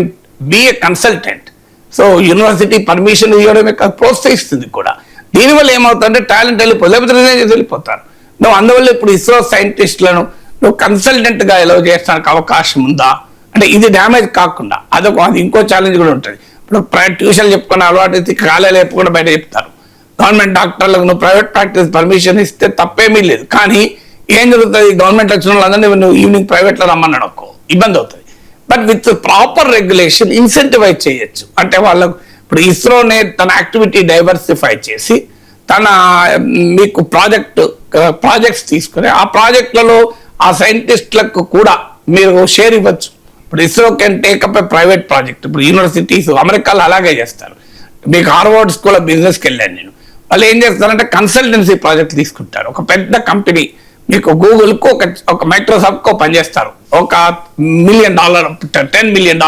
be a consultant. So university permission ఇవ్వడమే కాదు, ప్రోత్సహిస్తుంది కూడా. దీనివల్ల ఏమవుతుందంటే టాలెంట్ వెళ్ళిపోతుంది, లేకపోతే రిజైన్ చేసి వెళ్ళిపోతారు. నువ్వు అందువల్ల ఇప్పుడు ఇస్రో సైంటిస్టులను నువ్వు కన్సల్టెంట్గా ఎలా చేయడానికి అవకాశం ఉందా అంటే ఇది డ్యామేజ్ కాకుండా అది ఇంకో ఛాలెంజ్ కూడా ఉంటుంది. ఇప్పుడు ట్యూషన్ చెప్పుకున్న అలవాటు కాలేలు చెప్పకుండా బయట చెప్తారు. గవర్నమెంట్ డాక్టర్లకు నువ్వు ప్రైవేట్ ప్రాక్టీస్ పర్మిషన్ ఇస్తే తప్పేమీ లేదు. కానీ ఏం జరుగుతుంది? గవర్నమెంట్ వచ్చిన వాళ్ళందరినీ నువ్వు ఈవినింగ్ ప్రైవేట్లో రమ్మన్నాడు అనుకో, ఇబ్బంది అవుతుంది. But with proper regulation incentivise చేయొచ్చు. అంటే వాళ్ళకు ఇప్పుడు ఇస్రోనే తన యాక్టివిటీ డైవర్సిఫై చేసి తన మీకు ప్రాజెక్ట్స్ తీసుకుని ఆ ప్రాజెక్టులలో ఆ సైంటిస్టులకు కూడా మీరు షేర్ ఇవ్వచ్చు. ఇప్పుడు ISRO can take up A private project. ఇప్పుడు యూనివర్సిటీస్ అమెరికాలో అలాగే చేస్తారు. మీకు హార్వర్డ్ స్కూల్ ఆఫ్ బిజినెస్కి వెళ్ళాను నేను. వాళ్ళు ఏం చేస్తారంటే కన్సల్టెన్సీ ప్రాజెక్ట్ తీసుకుంటారు. ఒక పెద్ద కంపెనీ మీకు గూగుల్కు ఒక మైక్రోసాఫ్ట్కో పనిచేస్తారు, ఒక $1 million, $10 million.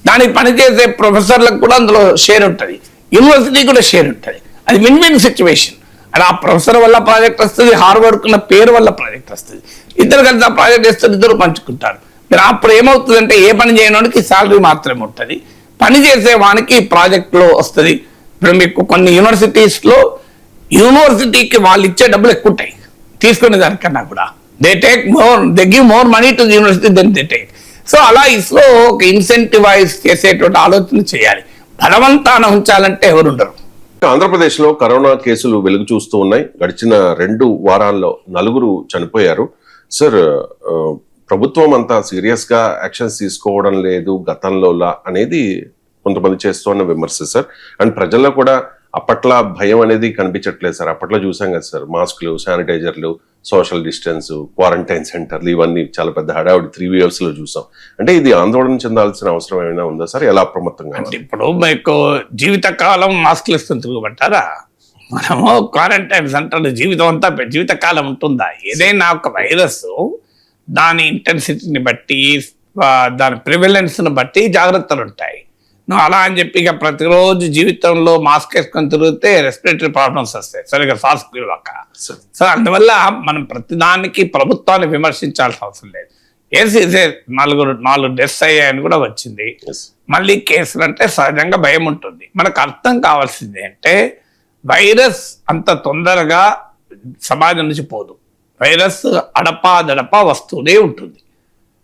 దానికి పనిచేసే ప్రొఫెసర్లకు కూడా అందులో షేర్ ఉంటుంది, యూనివర్సిటీ కూడా షేర్ ఉంటుంది. అది విన్ విన్ సిచ్యువేషన్. అది ఆ ప్రొఫెసర్ వల్ల ప్రాజెక్ట్ వస్తుంది, హార్వర్డ్ ఉన్న పేరు వల్ల ప్రాజెక్ట్ వస్తుంది. ఇద్దరు కలిసి ఆ ప్రాజెక్ట్ వేస్తారు, ఇద్దరు పంచుకుంటారు. మీరు అప్పుడు ఏమవుతుందంటే ఏ పని చేయడానికి శాలరీ మాత్రమే ఉంటుంది, పని చేసే వానికి ప్రాజెక్ట్లో వస్తుంది. ఇప్పుడు మీకు కొన్ని యూనివర్సిటీస్లో యూనివర్సిటీకి వాళ్ళు ఇచ్చే డబ్బులు ఎక్కువ ఉంటాయి తీసుకునే దానికన్నా కూడా. They give more money to university than they take. So అలా ఇస్రో ఒక ఇన్సెంటివైజ్ చేసేటువంటి ఆలోచన చేయాలి. బలవంతాన ఉంచాలంటే ఎవరు ఉండరు. ఆంధ్రప్రదేశ్ లో కరోనా కేసులు వెలుగు చూస్తూ ఉన్నాయి. గడిచిన 2 వారాల్లో 4 చనిపోయారు. సార్, ప్రభుత్వం అంతా సీరియస్ గా యాక్షన్స్ తీసుకోవడం లేదు గతంలోలా అనేది కొంతమంది చేస్తున్న విమర్శ సార్. అండ్ ప్రజల్లో కూడా అప్పట్లా భయం అనేది కనిపించట్లేదు సార్. అప్పట్లో చూసాం కదా సార్, మాస్కులు, శానిటైజర్లు, సోషల్ డిస్టెన్స్, క్వారంటైన్ సెంటర్లు, ఇవన్నీ చాలా పెద్ద హడావుడి 3 years లో చూసాం. అంటే ఇది ఆందోళన చెందాల్సిన అవసరం ఏమైనా ఉందా సార్? ఎలా అప్రమత్తంగా? అంటే ఇప్పుడు మీకు జీవితకాలం మాస్కులు ఇస్తుంది తిరుగుబట్టారా? మనము క్వారంటైన్ సెంటర్ జీవితం అంతా జీవితకాలం ఉంటుందా? ఏదైనా ఒక వైరస్ దాని ఇంటెన్సిటీని బట్టి, దాని ప్రివిలెన్స్ని బట్టి జాగ్రత్తలు ఉంటాయి. నువ్వు అలా అని చెప్పి ఇక ప్రతిరోజు జీవితంలో మాస్క్ వేసుకొని తిరిగితే రెస్పిరేటరీ ప్రాబ్లమ్స్ వస్తాయి, సరిగ్గా శ్వాస పిలవక. సో అందువల్ల మనం ప్రతిదానికి ప్రభుత్వాన్ని విమర్శించాల్సిన అవసరం లేదు. ఇదే 4 డెత్స్ అయ్యాయని కూడా వచ్చింది. మళ్ళీ కేసులు అంటే సహజంగా భయం ఉంటుంది. మనకు అర్థం కావాల్సింది అంటే వైరస్ అంత తొందరగా సమాజం నుంచి పోదు. వైరస్ అడపా వస్తూనే ఉంటుంది.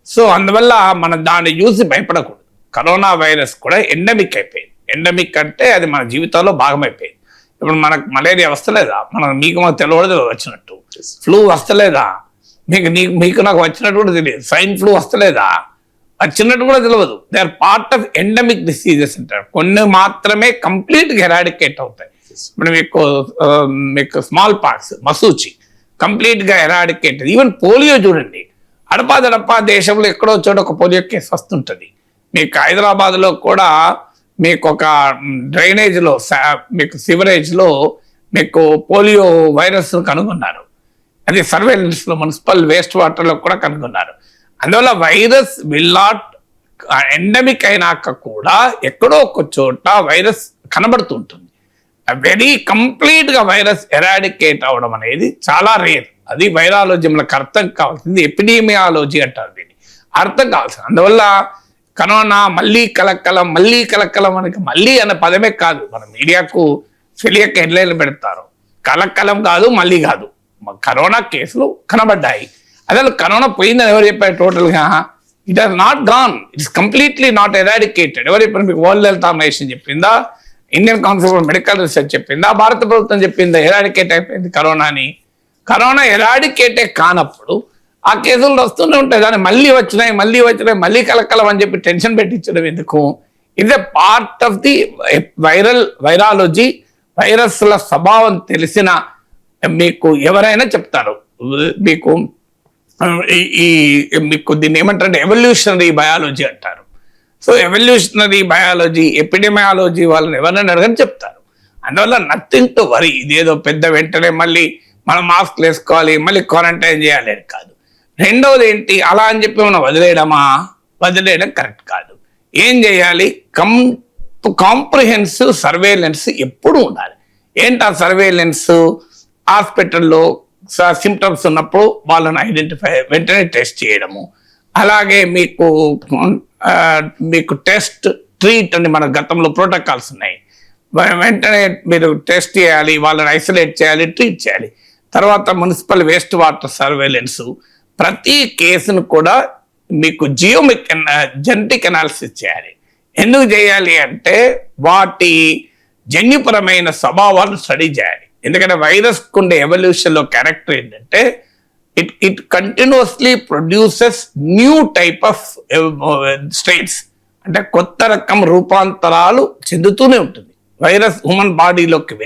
సో అందువల్ల మనం దాన్ని చూసి భయపడకూడదు. కరోనా వైరస్ కూడా ఎండమిక్ అయిపోయింది. ఎండమిక్ అంటే అది మన జీవితంలో భాగమైపోయింది. ఇప్పుడు మనకు మలేరియా వస్తలేదా? మీకు తెలియదు వచ్చినట్టు. ఫ్లూ వస్తలేదా? మీకు నాకు వచ్చినట్టు కూడా తెలియదు. స్వైన్ ఫ్లూ వస్తలేదా? వచ్చినట్టు కూడా తెలియదు. They are part of endemic diseases అంటారు. కొన్ని మాత్రమే కంప్లీట్గా ఎరాడికేట్ అవుతాయి. ఇప్పుడు మీకు స్మాల్ పాక్స్, మసూచి కంప్లీట్గా ఎరాడికేట్. ఈవెన్ పోలియో చూడండి, అడపా దేశంలో ఎక్కడో చోట ఒక పోలియో కేసు వస్తుంటుంది. మీకు హైదరాబాద్లో కూడా మీకు ఒక డ్రైనేజ్లో, మీకు సివరేజ్లో మీకు పోలియో వైరస్ కనుగొన్నారు. అది సర్వేలెన్స్లో మున్సిపల్ వేస్ట్ వాటర్లో కూడా కనుగొన్నారు. అందువల్ల వైరస్ విల్ నాట్ ఎండమిక్ అయినాక కూడా ఎక్కడో ఒక చోట వైరస్ కనబడుతుంటుంది. వెరీ కంప్లీట్గా వైరస్ ఎరాడికేట్ అవడం అనేది చాలా రేర్. అది వైరాలజీ మనకు అర్థం కావాల్సింది. ఎపిడీమియాలజీ అంటారు దీన్ని, అర్థం కావాల్సింది. అందువల్ల కరోనా మళ్ళీ కలక్కలం మనకి మళ్ళీ అనే పదమే కాదు. మన మీడియాకు తెలియక హెడ్లైన్లు పెడతారు. కలక్కలం కాదు, మళ్ళీ కాదు. కరోనా కేసులు కనబడ్డాయి. అసలు కరోనా పోయిందని ఎవరు చెప్పారు? టోటల్గా it has not gone, it's completely not eradicated. ఎవరు చెప్పారు? మీకు వరల్డ్ హెల్త్ ఆర్గనైజేషన్ చెప్పిందా? Indian council for medical research చెప్పిందా? భారత ప్రభుత్వం చెప్పిందా ఎరాడికేట్ అయిపోయింది కరోనాని? కరోనా ఎరాడికేటే కానప్పుడు ఆ కేసులు వస్తూనే ఉంటాయి. దాన్ని మళ్ళీ వచ్చినాయి, మళ్ళీ కలకలం అని చెప్పి టెన్షన్ పెట్టించడం ఎందుకు? It a part of the virology. వైరస్ల స్వభావం తెలిసిన మీకు ఎవరైనా చెప్తారు. మీకు దీన్ని ఏమంటారంటే ఎవల్యూషనరీ బయాలజీ అంటారు. సో ఎవల్యూషనరీ బయాలజీ, ఎపిడెమియాలజీ వాళ్ళని ఎవరైనా అడగని చెప్తారు. అందువల్ల నథింగ్ టు వరీ. ఇదేదో పెద్ద వెంటనే మళ్ళీ మనం మాస్క్ వేసుకోవాలి, మళ్ళీ క్వారంటైన్ చేయాలి అని కాదు. రెండవది ఏంటి, అలా అని చెప్పి మనం వదిలేయడం కరెక్ట్ కాదు. ఏం చేయాలి? కాంప్రిహెన్సివ్ సర్వేలెన్స్ ఎప్పుడు ఉండాలి. ఏంటి ఆ సర్వేలెన్స్? హాస్పిటల్లో సిమ్టమ్స్ ఉన్నప్పుడు వాళ్ళని ఐడెంటిఫై వెంటనే టెస్ట్ చేయడము. అలాగే మీకు టెస్ట్ ట్రీట్ అని మన గతంలో ప్రోటోకాల్స్ ఉన్నాయి. వెంటనే మీరు టెస్ట్ చేయాలి, వాళ్ళని ఐసోలేట్ చేయాలి, ట్రీట్ చేయాలి. తర్వాత మున్సిపల్ వేస్ట్ వాటర్ సర్వేలెన్స్. ప్రతి కేసును కూడా మీకు జెనెటిక్ అనాలిసిస్ చేయాలి. ఎందుకు చేయాలి అంటే వాటి జన్యుపరమైన స్వభావాలను స్టడీ చేయాలి. ఎందుకంటే వైరస్ ఉండే ఎవల్యూషన్లో క్యారెక్టర్ ఏంటంటే it continuously produces new type of strains. అంటే కొత్త రకం రూపాంతరాలు చెందుతూనే ఉంటుంది. వైరస్ హ్యూమన్ బాడీలోకి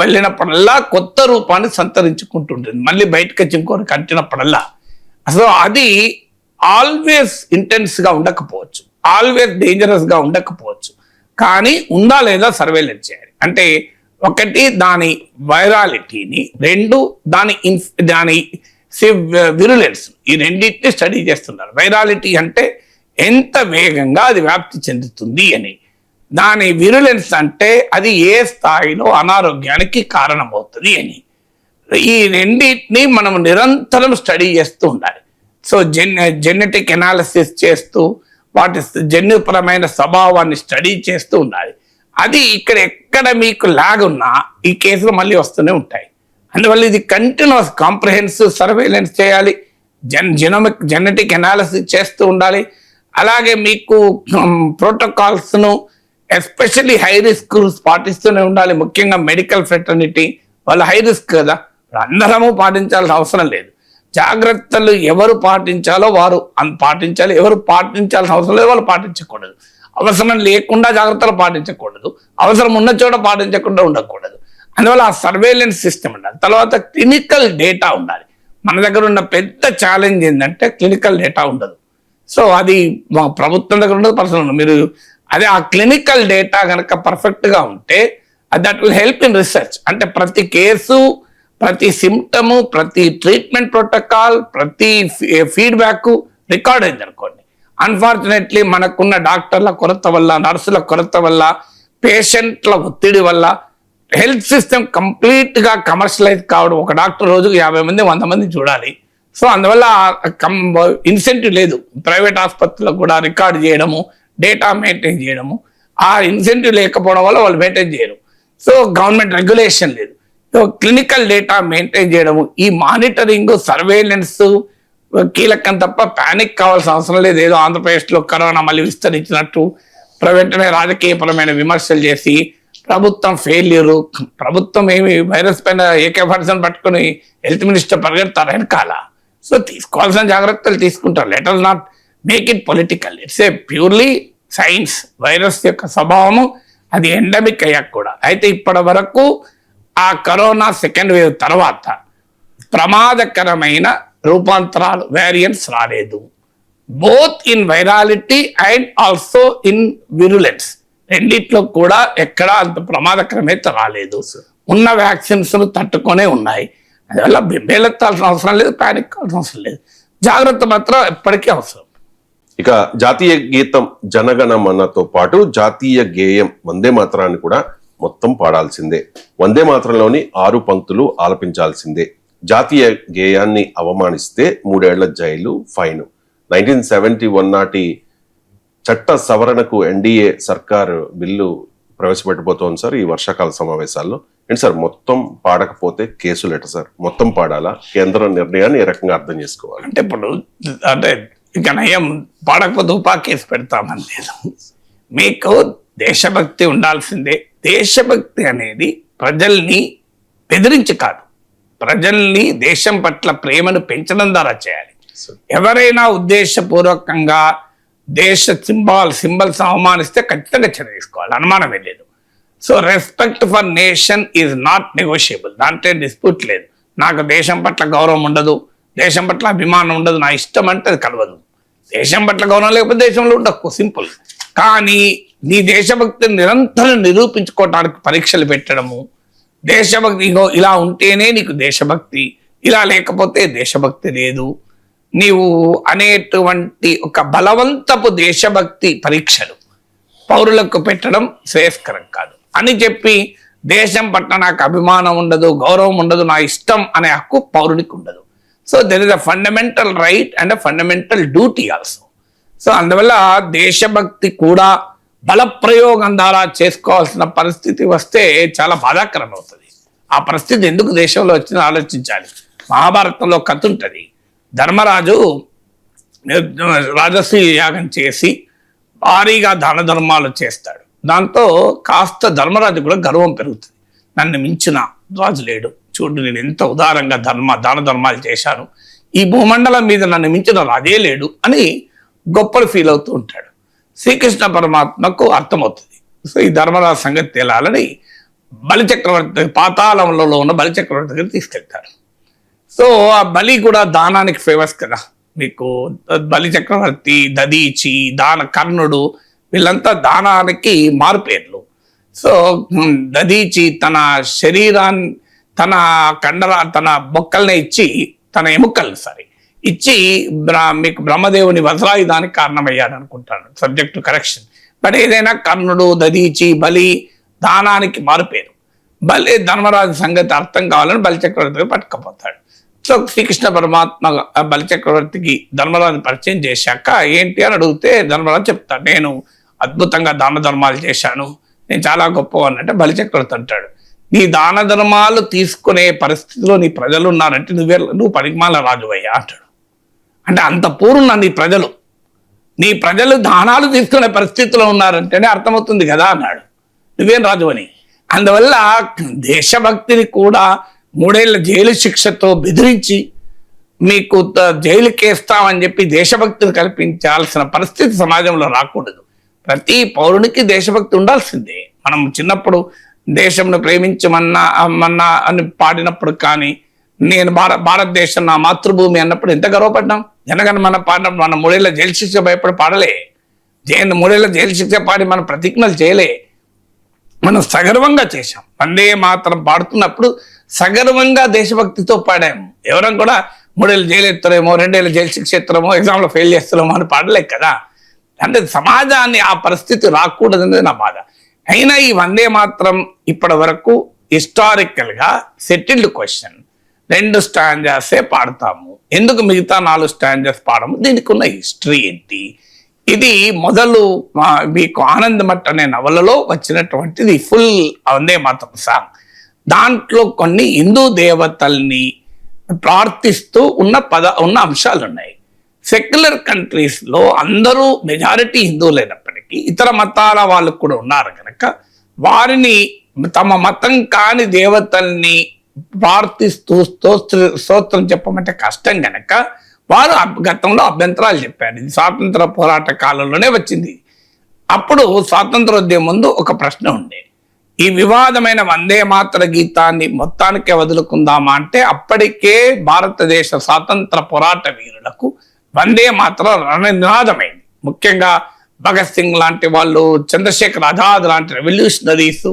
వెళ్ళినప్పుడల్లా కొత్త రూపాన్ని సంతరించుకుంటుంటుంది. మళ్ళీ బయటకు వచ్చి ఇంకోటి కట్టినప్పుడల్లా. సో అది ఆల్వేస్ ఇంటెన్స్గా ఉండకపోవచ్చు, ఆల్వేస్ డేంజరస్గా ఉండకపోవచ్చు. కానీ ఉందా లేదా సర్వేలెన్స్ చేయాలి. అంటే ఒకటి దాని వైరాలిటీని, రెండు దాని విరులెన్స్, ఈ రెండింటిని స్టడీ చేస్తున్నారు. వైరాలిటీ అంటే ఎంత వేగంగా అది వ్యాప్తి చెందుతుంది అని, దాని విరులెన్స్ అంటే అది ఏ స్థాయిలో అనారోగ్యానికి కారణమవుతుంది అని. ఈ రెండింటిని మనం నిరంతరం స్టడీ చేస్తూ ఉండాలి. సో జెనెటిక్ అనాలిసిస్ చేస్తూ వాటి జన్యుపరమైన స్వభావాన్ని స్టడీ చేస్తూ ఉండాలి. అది ఇక్కడ ఎక్కడ మీకు లాగ్ ఉన్నా ఈ కేసులు మళ్ళీ వస్తూనే ఉంటాయి. అందువల్ల ఇది కంటిన్యూస్ కాంప్రహెన్సివ్ సర్వేలెన్స్ చేయాలి, జెనెటిక్ అనాలిసిస్ చేస్తూ ఉండాలి. అలాగే మీకు ప్రోటోకాల్స్ను ఎస్పెషల్లీ హై రిస్క్ పాటిస్తూనే ఉండాలి. ముఖ్యంగా మెడికల్ ఫ్రెటర్నిటీ వాళ్ళు హై రిస్క్ కదా, అందరము పాటించాల్సిన అవసరం లేదు. జాగ్రత్తలు ఎవరు పాటించాలో వారు పాటించాలి, ఎవరు పాటించాల్సిన అవసరం లేదు వాళ్ళు పాటించకూడదు. అవసరం లేకుండా జాగ్రత్తలు పాటించకూడదు, అవసరం ఉన్న చోట పాటించకుండా ఉండకూడదు. అందువల్ల ఆ సర్వేలెన్స్ సిస్టమ్ ఉండాలి. తర్వాత క్లినికల్ డేటా ఉండాలి. మన దగ్గర ఉన్న పెద్ద ఛాలెంజ్ ఏంటంటే క్లినికల్ డేటా ఉండదు. సో అది మా ప్రభుత్వం దగ్గర ఉండదు, పర్సనల్ మీరు అదే ఆ క్లినికల్ డేటా కనుక పర్ఫెక్ట్గా ఉంటే that will help in research. అంటే ప్రతి కేసు, ప్రతి సిమ్టము, ప్రతి ట్రీట్మెంట్ ప్రోటోకాల్, ప్రతి ఫీడ్బ్యాక్ రికార్డ్ అయింది అనుకోండి. అన్ఫార్చునేట్లీ మనకున్న డాక్టర్ల కొరత వల్ల, నర్సుల కొరత వల్ల, పేషెంట్ల ఒత్తిడి వల్ల హెల్త్ సిస్టమ్ కంప్లీట్గా కమర్షియలైజ్ కావడం. ఒక డాక్టర్ రోజుకు 50 మంది 100 మంది చూడాలి. సో అందువల్ల ఇన్సెంటివ్ లేదు. ప్రైవేట్ ఆసుపత్రులకు కూడా రికార్డ్ చేయడము, డేటా మెయింటైన్ చేయడము, ఆ ఇన్సెంటివ్ లేకపోవడం వల్ల వాళ్ళు మెయింటైన్ చేయరు. సో గవర్నమెంట్ రెగ్యులేషన్ లేదు. సో క్లినికల్ డేటా మెయింటైన్ చేయడము, ఈ మానిటరింగ్, సర్వేలెన్స్ కీలకం తప్ప ప్యానిక్ కావాల్సిన అవసరం లేదు. ఏదో ఆంధ్రప్రదేశ్లో కరోనా మళ్ళీ విస్తరించినట్టు వెంటనే రాజకీయపరమైన విమర్శలు చేసి ప్రభుత్వం ఫెయిల్యూరు, ప్రభుత్వం ఏమి వైరస్ పైన AK-47 పట్టుకుని హెల్త్ మినిస్టర్ పరిగెడతారు వెనకాల. సో తీసుకోవాల్సిన జాగ్రత్తలు తీసుకుంటారు. Let us not make it political. It's a purely science. Virus యొక్క స్వభావము అది ఎండమిక్ అయ్యాక కూడా. అయితే ఇప్పటి వరకు ఆ కరోనా సెకండ్ వేవ్ తర్వాత ప్రమాదకరమైన రూపాంతరాలు, వేరియంట్స్ రాలేదు. Both in virality and also in virulence. రెండిట్లో కూడా ఎక్కడా అంత ప్రమాదకరమైతే రాలేదు. ఉన్న వ్యాక్సిన్స్ తట్టుకొనే ఉన్నాయి. అందువల్ల బేలెత్తాల్సిన అవసరం లేదు, ప్యానిక్ కావాల్సిన అవసరం లేదు. జాగ్రత్త మాత్రం ఎప్పటికీ అవసరం. ఇక జాతీయ గీతం జనగణమనతో పాటు జాతీయ గేయం వందే మాతరాన్ని కూడా మొత్తం పాడాల్సిందే. వందే మాతరంలోని 6 పంక్తులు ఆలపించాల్సిందే. జాతీయ గేయాన్ని అవమానిస్తే 3 ఏళ్ల జైలు, ఫైన్. 1971 నాటి చట్ట సవరణకు NDA సర్కారు బిల్లు ప్రవేశపెట్టబోతోంది సార్ ఈ వర్షాకాల సమావేశాల్లో. ఏంటి సార్, మొత్తం పాడకపోతే కేసులు ఎట సార్? మొత్తం పాడాలా? కేంద్ర నిర్ణయాన్ని ఏ రకంగా అర్థం చేసుకోవాలి? అంటే ఇప్పుడు అంటే ఇక నయం పాడకపోతే ఉపా కేసు పెడతామని లేదు. మీకు దేశభక్తి ఉండాల్సిందే. దేశభక్తి అనేది ప్రజల్ని బెదిరించి కాదు, ప్రజల్ని దేశం పట్ల ప్రేమను పెంచడం ద్వారా చేయాలి. ఎవరైనా ఉద్దేశపూర్వకంగా దేశ సింబల్స్ అవమానిస్తే ఖచ్చితంగా చర్య తీసుకోవాలి, అనుమానమే లేదు. So respect for nation is not negotiable. దాంట్లో డిస్ప్యూట్ లేదు. నాకు దేశం పట్ల గౌరవం ఉండదు, దేశం పట్ల అభిమానం ఉండదు, నా ఇష్టం అంటే అది కలవదు. దేశం పట్ల గౌరవం లేకపోతే దేశంలో ఉండకు, సింపుల్. కానీ నీ దేశభక్తిని నిరంతరం నిరూపించుకోవటానికి పరీక్షలు పెట్టడము, దేశభక్తి ఇలా ఉంటేనే నీకు దేశభక్తి, ఇలా లేకపోతే దేశభక్తి లేదు నీవు అనేటువంటి ఒక బలవంతపు దేశభక్తి పరీక్షలు పౌరులకు పెట్టడం శ్రేయస్కరం కాదు. అని చెప్పి దేశం పట్ల నాకు అభిమానం ఉండదు, గౌరవం ఉండదు, నా ఇష్టం అనే హక్కు పౌరుడికి ఉండదు. So there is a fundamental right and a fundamental duty also. So అందువల్ల దేశభక్తి కూడా బలప్రయోగం ద్వారా చేసుకోవాల్సిన పరిస్థితి వస్తే చాలా బాధాకరం అవుతుంది. ఆ పరిస్థితి ఎందుకు దేశంలో వచ్చిందో ఆలోచించాలి. మహాభారతంలో కథ ఉంటుంది. ధర్మరాజు రాజసీ యాగం చేసి భారీగా దాన ధర్మాలు చేస్తాడు. దాంతో కాస్త ధర్మరాజు కూడా గర్వం పెరుగుతుంది. నన్ను మించిన రాజు లేడు, చూడు నేను ఎంత ఉదారంగా దాన ధర్మాలు చేశాను, ఈ భూమండలం మీద నన్ను మించిన రాజే లేడు అని గొప్పలు ఫీల్ అవుతూ ఉంటాడు. శ్రీకృష్ణ పరమాత్మకు అర్థమవుతుంది. సో ఈ ధర్మరాజు సంగతి తేలాలని బలిచక్రవర్తి, పాతాళంలో ఉన్న బలిచక్రవర్తి దగ్గర తీసుకెళ్తారు. సో ఆ బలి కూడా దానానికి ఫేమస్ కదా. మీకు బలిచక్రవర్తి, దదీచి, కర్ణుడు వీళ్ళంతా దానానికి మారుపేర్లు. సో దదీచి తన శరీరాన్ని, తన బొక్కల్ని ఇచ్చి, తన ఎముకల్ని ఇచ్చి మీకు బ్రహ్మదేవుని వజ్రాయుధానికి కారణమయ్యాడు అనుకుంటాను, సబ్జెక్ట్ టు కరెక్షన్. బట్ ఏదైనా కర్ణుడు, దదీచి, బలి దానానికి మారుపేరు. బలి ధర్మరాజు సంగతి అర్థం కావాలని బలిచక్రవర్తికి పట్టుకపోతాడు. సో శ్రీకృష్ణ పరమాత్మ బలిచక్రవర్తికి ధర్మరాజుని పరిచయం చేశాక ఏంటి అని అడిగితే ధర్మరాజు చెప్తాడు, నేను అద్భుతంగా దాన ధర్మాలు చేశాను, నేను చాలా గొప్ప అన్నట్టే బలిచక్రవర్తి అంటాడు, నీ దాన ధర్మాలు తీసుకునే పరిస్థితిలో నీ ప్రజలు ఉన్నారంటే నువ్వు పనికిమాల రాజువయ్యా అంటాడు. అంటే అంత పూర్ణ నీ ప్రజలు దానాలు తీసుకునే పరిస్థితిలో ఉన్నారంటేనే అర్థమవుతుంది కదా అన్నాడు, నువ్వేం రాజు అని. అందువల్ల దేశభక్తిని కూడా 3 ఏళ్ల జైలు శిక్షతో బెదిరించి మీకు జైలుకి వేస్తామని చెప్పి దేశభక్తిని కల్పించాల్సిన పరిస్థితి సమాజంలో రాకూడదు. ప్రతి పౌరునికి దేశభక్తి ఉండాల్సిందే. మనం చిన్నప్పుడు దేశంను ప్రేమించమన్నా అని పాడినప్పుడు కానీ, నేను భారతదేశం నా మాతృభూమి అన్నప్పుడు ఎంత గర్వపడ్డాం. జనగణమన పాడినప్పుడు మనం 3 ఏళ్ల జైలు శిక్ష భయపడి పాడలే. 3 ఏళ్ల జైలు శిక్ష పాడి మనం ప్రతిజ్ఞలు చేయలే. మనం సగర్వంగా చేశాం. వందే మాతరం పాడుతున్నప్పుడు సగర్వంగా దేశభక్తితో పాడాము. ఎవరం కూడా 3 ఏళ్ళు జైలు ఎత్తారేమో, 2 ఏళ్ళ జైలు శిక్ష ఎత్తారేమో, ఎగ్జామ్లో ఫెయిల్ చేస్తారేమో అని పాడలేదు కదా. అంటే సమాజాన్ని ఆ పరిస్థితి రాకూడదనేది నా బాధ. అయినా ఈ వందే మాత్రం ఇప్పటి వరకు హిస్టారికల్గా సెటిల్డ్ క్వశ్చన్. 2 స్టాంజాసే పాడతాము, ఎందుకు మిగతా 4 స్టాంజాస్ పాడము? దీనికి ఉన్న హిస్టరీ ఏంటి? ఇది మొదలు మీకు ఆనందమట్ అనే నవలలో వచ్చినటువంటిది ఫుల్ వందే మాత్రం సాంగ్. దాంట్లో కొన్ని హిందూ దేవతల్ని ప్రార్థిస్తూ ఉన్న అంశాలు ఉన్నాయి. సెక్యులర్ కంట్రీస్లో అందరూ మెజారిటీ హిందువులైనప్పటికీ ఇతర మతాల వాళ్ళు కూడా ఉన్నారు కనుక వారిని తమ మతం కాని దేవతల్ని ప్రార్థిస్తూ స్తోత్రం చెప్పమంటే కష్టం కనుక వారు గతంలో అభ్యంతరాలు చెప్పారు. ఇది స్వాతంత్ర పోరాట కాలంలోనే వచ్చింది. అప్పుడు స్వాతంత్రోద్యమం ముందు ఒక ప్రశ్న ఉండే, ఈ వివాదమైన వందే మాతర గీతాన్ని మొత్తానికే వదులుకుందామా అంటే అప్పటికే భారతదేశ స్వాతంత్ర పోరాట వీరులకు వందే మాతరం రణనినాదమైంది. ముఖ్యంగా భగత్ సింగ్ లాంటి వాళ్ళు, చంద్రశేఖర్ ఆజాద్ లాంటి రెవల్యూషనరీస్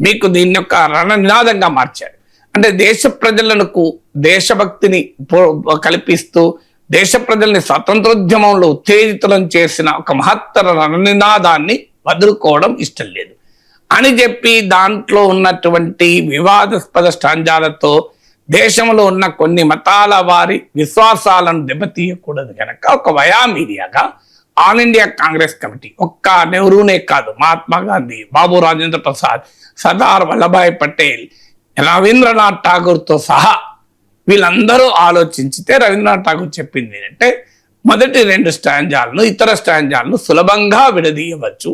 మీకు దీని యొక్క రణనినాదంగా మార్చారు. అంటే దేశ ప్రజలకు దేశభక్తిని కల్పిస్తూ దేశ ప్రజల్ని స్వాతంత్రోద్యమంలో ఉత్తేజితులను చేసిన ఒక మహత్తర రణనినాదాన్ని వదులుకోవడం ఇష్టం లేదు అని చెప్పి దాంట్లో ఉన్నటువంటి వివాదాస్పద స్టాంజాలతో దేశంలో ఉన్న కొన్ని మతాల వారి విశ్వాసాలను దెబ్బతీయకూడదు కనుక ఒక వయా మీడియాగా ఆల్ ఇండియా కాంగ్రెస్ కమిటీ, ఒక్క నెహ్రూనే కాదు, మహాత్మా గాంధీ, బాబు రాజేంద్ర ప్రసాద్, సర్దార్ వల్లభాయ్ పటేల్, రవీంద్రనాథ్ ఠాగూర్తో సహా వీళ్ళందరూ ఆలోచించితే రవీంద్రనాథ్ ఠాగూర్ చెప్పింది ఏంటంటే మొదటి 2 స్టాంజాలను ఇతర స్టాంజాలను సులభంగా విడదీయవచ్చు,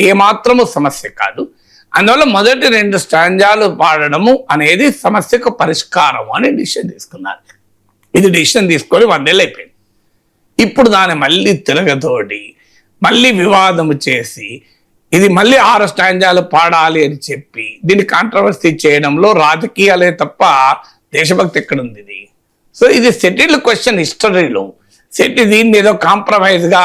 ఏ మాత్రము సమస్య కాదు. అందువల్ల మొదటి 2 స్టాంజాలు పాడడము అనేది సమస్యకు పరిష్కారం అని డిసిషన్ తీసుకున్నారు. ఇది డిసిషన్ తీసుకొని 100 ఏళ్ళు అయిపోయింది. ఇప్పుడు దాన్ని మళ్ళీ తిరగతోడి మళ్ళీ వివాదము చేసి ఇది మళ్ళీ 6 స్టాంజాలు పాడాలి అని చెప్పి దీన్ని కాంట్రవర్సీ చేయడంలో రాజకీయాలే తప్ప దేశభక్తి ఎక్కడుంది ఇది? సో ఇది సెటిల్డ్ క్వశ్చన్ హిస్టరీలో. దీన్ని ఏదో కాంప్రమైజ్గా,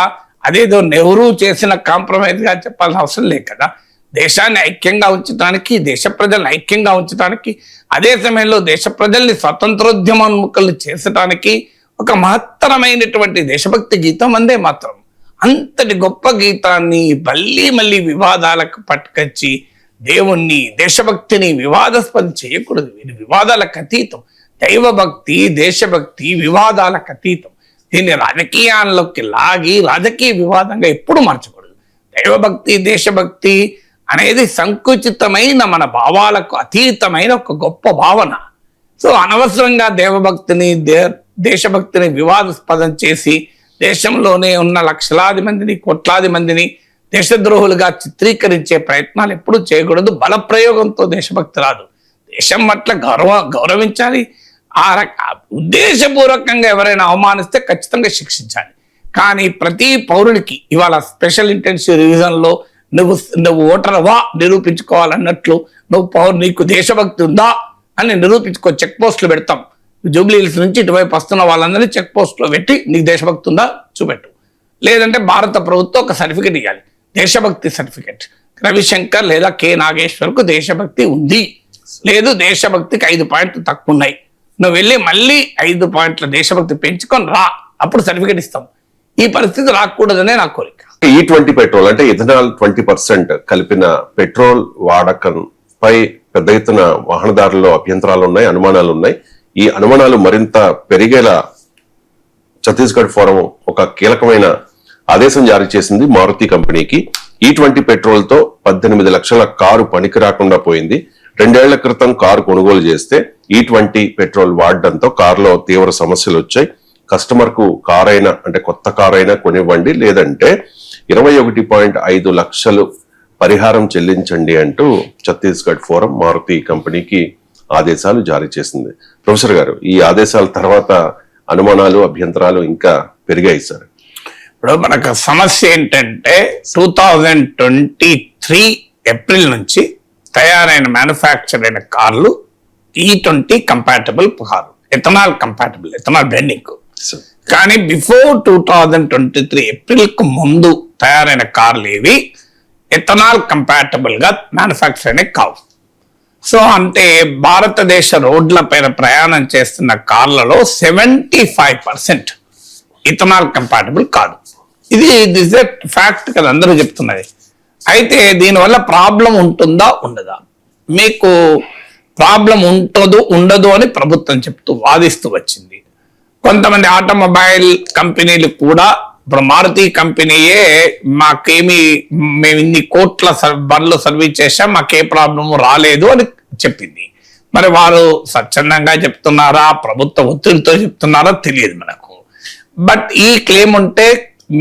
అదేదో నెహ్రూ చేసిన కాంప్రమైజ్గా చెప్పాల్సిన అవసరం లేదు కదా. దేశాన్ని ఐక్యంగా ఉంచడానికి, దేశ ప్రజల్ని ఐక్యంగా ఉంచడానికి, అదే సమయంలో దేశ ప్రజల్ని స్వతంత్రోద్యమోన్ముఖులు చేసడానికి ఒక మహత్తరమైనటువంటి దేశభక్తి గీతం వందే మాత్రం. అంతటి గొప్ప గీతాన్ని మళ్ళీ వివాదాలకు పట్టుకొచ్చి దేవుణ్ణి, దేశభక్తిని వివాదాస్పదం చేయకూడదు. ఇది వివాదాలకు అతీతం. దైవభక్తి, దేశభక్తి వివాదాలకు అతీతం. దీన్ని రాజకీయాల్లోకి లాగి రాజకీయ వివాదంగా ఎప్పుడు మార్చకూడదు. దైవభక్తి, దేశభక్తి అనేది సంకుచితమైన మన భావాలకు అతీతమైన ఒక గొప్ప భావన. సో అనవసరంగా దేశభక్తిని వివాదాస్పదం చేసి దేశంలోనే ఉన్న లక్షలాది మందిని, కోట్లాది మందిని దేశద్రోహులుగా చిత్రీకరించే ప్రయత్నాలు ఎప్పుడూ చేయకూడదు. బలప్రయోగంతో దేశభక్తి రాదు. దేశం పట్ల గౌరవించాలి. ఉద్దేశపూర్వకంగా ఎవరైనా అవమానిస్తే ఖచ్చితంగా శిక్షించాలి. కానీ ప్రతి పౌరునికి ఇవాళ స్పెషల్ ఇంటెన్సివ్ రివిజన్లో నువ్వు ఓటర్వా నిరూపించుకోవాలన్నట్లు నీకు దేశభక్తి ఉందా అని నిరూపించుకో. చెక్ పోస్టులు పెడతాం. జూబ్లీ హిల్స్ నుంచి ఇటువైపు వస్తున్న వాళ్ళందరినీ చెక్ పోస్ట్లో పెట్టి నీకు దేశభక్తి ఉందా చూపెట్టు. లేదంటే భారత ప్రభుత్వం ఒక సర్టిఫికెట్ ఇవ్వాలి, దేశభక్తి సర్టిఫికెట్. రవిశంకర్ లేదా కె నాగేశ్వర్కు దేశభక్తి ఉంది, లేదు దేశభక్తికి 5 పాయింట్లు తక్కువ ఉన్నాయి, నువ్వు వెళ్ళి మళ్ళీ 5 పాయింట్ల దేశభక్తి పెంచుకొని రా, అప్పుడు సర్టిఫికేట్ ఇస్తాం. ఈ పరిస్థితి రాకూడదనే నా కోరిక. E20 పెట్రోల్ అంటే ఇథనాల్ 20% కలిపిన పెట్రోల్ వాడకంపై పెద్ద ఎత్తున వాహనదారుల్లో అభ్యంతరాలు ఉన్నాయి, అనుమానాలు ఉన్నాయి. ఈ అనుమానాలు మరింత పెరిగేలా ఛత్తీస్గఢ్ ఫోరం ఒక కీలకమైన ఆదేశం జారీ చేసింది మారుతి కంపెనీకి. E20 పెట్రోల్ తో 18 లక్షల కారు పనికి రాకుండా పోయింది. 2 ఏళ్ల క్రితం కారు కొనుగోలు చేస్తే E20 పెట్రోల్ వాడడంతో కారులో తీవ్ర సమస్యలు వచ్చాయి. కస్టమర్ కు కారైనా అంటే కొత్త కారైనా కొనివ్వండి, లేదంటే 21.5 లక్షలు పరిహారం చెల్లించండి అంటూ ఛత్తీస్గఢ్ ఫోరం మారుతి కంపెనీకి ఆదేశాలు జారీ చేసింది. ప్రొఫెసర్ గారు, ఈ ఆదేశాల తర్వాత అనుమానాలు, అభ్యంతరాలు ఇంకా పెరిగాయి సార్. ఇప్పుడు మనకు సమస్య ఏంటంటే 2023 ఏప్రిల్ నుంచి తయారైన మ్యానుఫ్యాక్చర్ అయిన కార్లు E20 compatible car, ethanol compatible, ethanol blending. కానీ బిఫోర్ 2023 ఏప్రిల్ కు ముందు తయారైన కార్లు ఏవి ఎథనాల్ కంపాటబుల్ గా మ్యానుఫ్యాక్చర్ అయిన కావు. సో అంటే భారతదేశ రోడ్ల పైన ప్రయాణం చేస్తున్న కార్లలో 75% ఇథనాల్ కంపాటబుల్ కాదు. ఇది దిస్ ఎ ఫ్యాక్ట్ కదా, అందరూ చెప్తున్నది. అయితే దీనివల్ల ప్రాబ్లం ఉంటుందా ఉండదా? మీకు ప్రాబ్లం ఉండదు అని ప్రభుత్వం చెప్తూ వాదిస్తూ వచ్చింది. కొంతమంది ఆటోమొబైల్ కంపెనీలు కూడా, ఇప్పుడు మారుతి కంపెనీయే మేము ఇన్ని కోట్ల బండ్లు సర్వీస్ చేశాం, మాకే ప్రాబ్లము రాలేదు అని చెప్పింది. మరి వారు స్వచ్ఛందంగా చెప్తున్నారా, ప్రభుత్వ ఒత్తిడితో చెప్తున్నారా తెలియదు మనకు. బట్ ఈ క్లెయిమ్ ఉంటే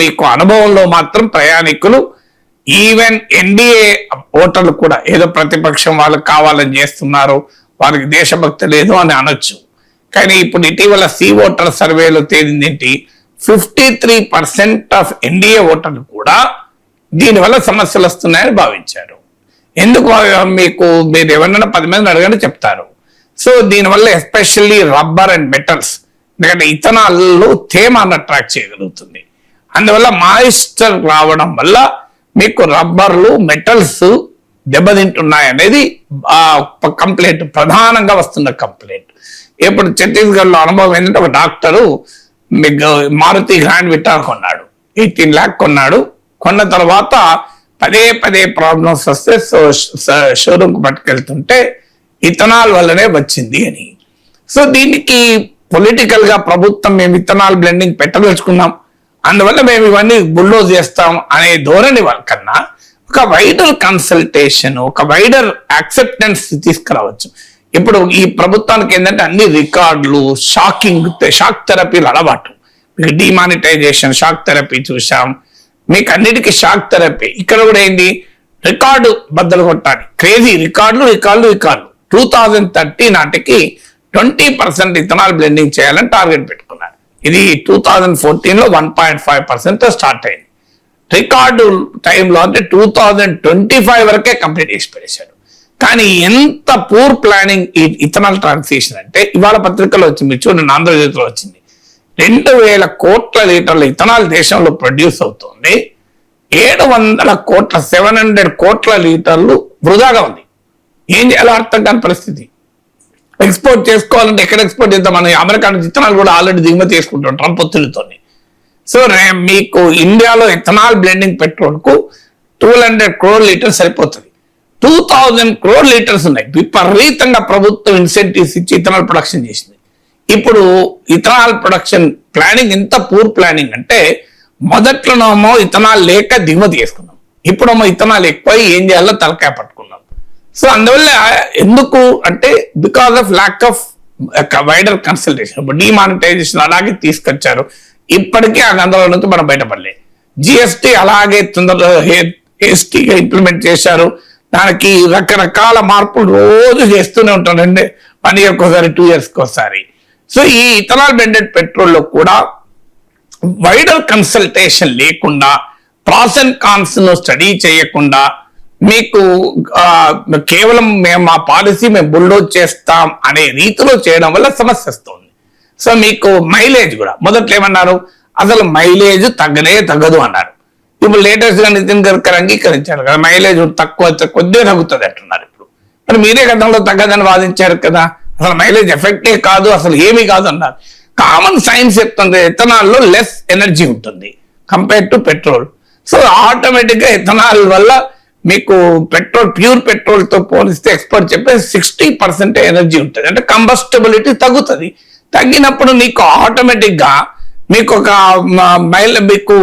మీకు అనుభవంలో మాత్రం ప్రయాణికులు, ఈవెన్ ఎన్డీఏ ఓటర్లు కూడా ఏదో ప్రతిపక్షం వాళ్ళకి కావాలని చేస్తున్నారు, వారికి దేశభక్తి లేదు అని అనొచ్చు. కానీ ఇప్పుడు ఇటీవల ఓటర్ సర్వేలో తేలిందేంటి, 53% ఆఫ్ ఎన్డీఏ ఓటర్లు కూడా దీనివల్ల సమస్యలు వస్తున్నాయని భావించారు. ఎందుకు మీకు మీరు ఎవరైనా 10 మందిని అడగని చెప్తారు. సో దీనివల్ల ఎస్పెషల్లీ రబ్బర్ అండ్ మెటల్స్, ఎందుకంటే ఇథనాల్ తేమాన్ని అట్రాక్ట్ చేయగలుగుతుంది. అందువల్ల మాయిశ్చర్ రావడం వల్ల మీకు రబ్బర్లు, మెటల్స్ దెబ్బతింటున్నాయి అనేది కంప్లైంట్, ప్రధానంగా వస్తున్న కంప్లైంట్. ఇప్పుడు ఛత్తీస్గఢ్ లో అనుభవం ఏంటంటే, ఒక డాక్టరు మారుతి గ్రాండ్ విటార్ కొన్నాడు, 18 lakh కొన్నాడు. కొన్న తర్వాత పదే ప్రాబ్లమ్స్ వస్తే షోరూమ్ కు పట్టుకెళ్తుంటే ఇథనాల్ వల్లనే వచ్చింది అని. సో దీనికి పొలిటికల్ గా ప్రభుత్వం మేము ఇథనాల్ బ్లెండింగ్ పెట్టదలుచుకున్నాం, అందువల్ల మేము ఇవన్నీ బుల్డోజ్ చేస్తాం అనే ధోరణి కన్నా ఒక వైడర్ కన్సల్టేషన్, ఒక వైడర్ యాక్సెప్టెన్స్ తీసుకురావచ్చు. ఇప్పుడు ఈ ప్రభుత్వానికి ఏంటంటే అన్ని రికార్డులు, షాక్ థెరపీలు అలవాటు. మీకు డిమానిటైజేషన్, షాక్ థెరపీ చూసాం, మీకు అన్నిటికీ షాక్ థెరపీ. ఇక్కడ కూడా ఏంది, రికార్డు బద్దలు కొట్టాలి, క్రేజీ రికార్డులు 2030 నాటికి 20% ఇథనాల్ బ్లెండింగ్ చేయాలని టార్గెట్ పెట్టుకున్నారు. ఇది 2014లో 1.5% స్టార్ట్ అయింది. రికార్డు టైంలో అంటే 2025 వరకే కంప్లీట్ చేసి పెట్టేశాడు. కానీ ఎంత పూర్ ప్లానింగ్ ఈ ఇథనాల్ ట్రాన్సిషన్ అంటే, ఇవాళ పత్రికలో వచ్చింది, మీరు చూడండి, ఆంధ్రజ్యోతిలో వచ్చింది, 2000 కోట్ల లీటర్ల ఇథనాల్ దేశంలో ప్రొడ్యూస్ అవుతుంది, 700 కోట్ల లీటర్లు వృధాగా ఉంది. ఏం చేయాలో అర్థం కాని పరిస్థితి. ఎక్స్పోర్ట్ చేసుకోవాలంటే ఎక్కడ ఎక్స్పోర్ట్ చేద్దాం? మనం అమెరికా నుంచి ఇథనాల్ కూడా ఆల్రెడీ దిగుమతి చేసుకుంటాం ట్రంప్ ఒత్తిడితో. సో మీకు ఇండియాలో ఇథనాల్ బ్లెండింగ్ పెట్రోల్ కు 200 crore లీటర్స్ సరిపోతుంది. 2000 crore లీటర్స్ ఉన్నాయి. విపరీతంగా ప్రభుత్వం ఇన్సెంటివ్స్ ఇచ్చి ఇథనాల్ ప్రొడక్షన్ చేసింది. ఇప్పుడు ఇథనాల్ ప్రొడక్షన్ ప్లానింగ్ ఎంత పూర్ ప్లానింగ్ అంటే, మొదట్లోనేమో ఇథనాల్ లేక దిగుమతి చేసుకున్నాం, ఇప్పుడేమో ఇథనాల్ ఎక్కువ, ఏం చేయాలో తలకాయ పట్టుకున్నాం. సో అందువల్ల ఎందుకు అంటే, because of lack of wider consultation. ఇప్పుడు డిమానిటైజేషన్ అలాగే తీసుకొచ్చారు, ఇప్పటికీ ఆ గందరగోళం నుంచి మనం బయటపడలేదు. జిఎస్టీ అలాగే తొందరగా హేస్టీగా ఇంప్లిమెంట్ చేశారు, దానికి రకరకాల మార్పులు రోజు చేస్తూనే ఉంటారండి, 1 yearకి ఒకసారి, 2 yearsకి ఒకసారి. సో ఈ ఇథనాల్ బ్లెండెడ్ పెట్రోల్ లో కూడా వైడర్ కన్సల్టేషన్ లేకుండా, ప్రాస్ అండ్ కాన్స్ ను స్టడీ చేయకుండా, మీకు కేవలం మేము మా పాలసీ మేము బుల్డోజ్ చేస్తాం అనే రీతిలో చేయడం వల్ల సమస్య వస్తుంది. సో మీకు మైలేజ్ కూడా మొదట్లో ఏమన్నారు, అసలు మైలేజ్ తగ్గదు అన్నారు. ఇప్పుడు లేటెస్ట్ గా నితిన్ గడ్కరీ అంగీకరించారు కదా, మైలేజ్ తక్కువ కొద్దిగా తగ్గుతుంది అంటున్నారు. ఇప్పుడు మరి మీరే గతంలో తగ్గదని వాదించారు కదా, అసలు మైలేజ్ ఎఫెక్టే కాదు, అసలు ఏమీ కాదు అన్నారు. కామన్ సైన్స్ చెప్తుంది ఎథనాల్ లో లెస్ ఎనర్జీ ఉంటుంది compare to petrol. So automatic గా ఎథనాల్ వల్ల మీకు పెట్రోల్, ప్యూర్ పెట్రోల్ తో పోలిస్తే ఎక్స్పర్ట్ చెప్పే 60% ఎనర్జీ ఉంటుంది, అంటే కంబస్టబిలిటీ తగ్గుతుంది. తగ్గినప్పుడు నీకు ఆటోమేటిక్ గా మీకు ఒక మీకు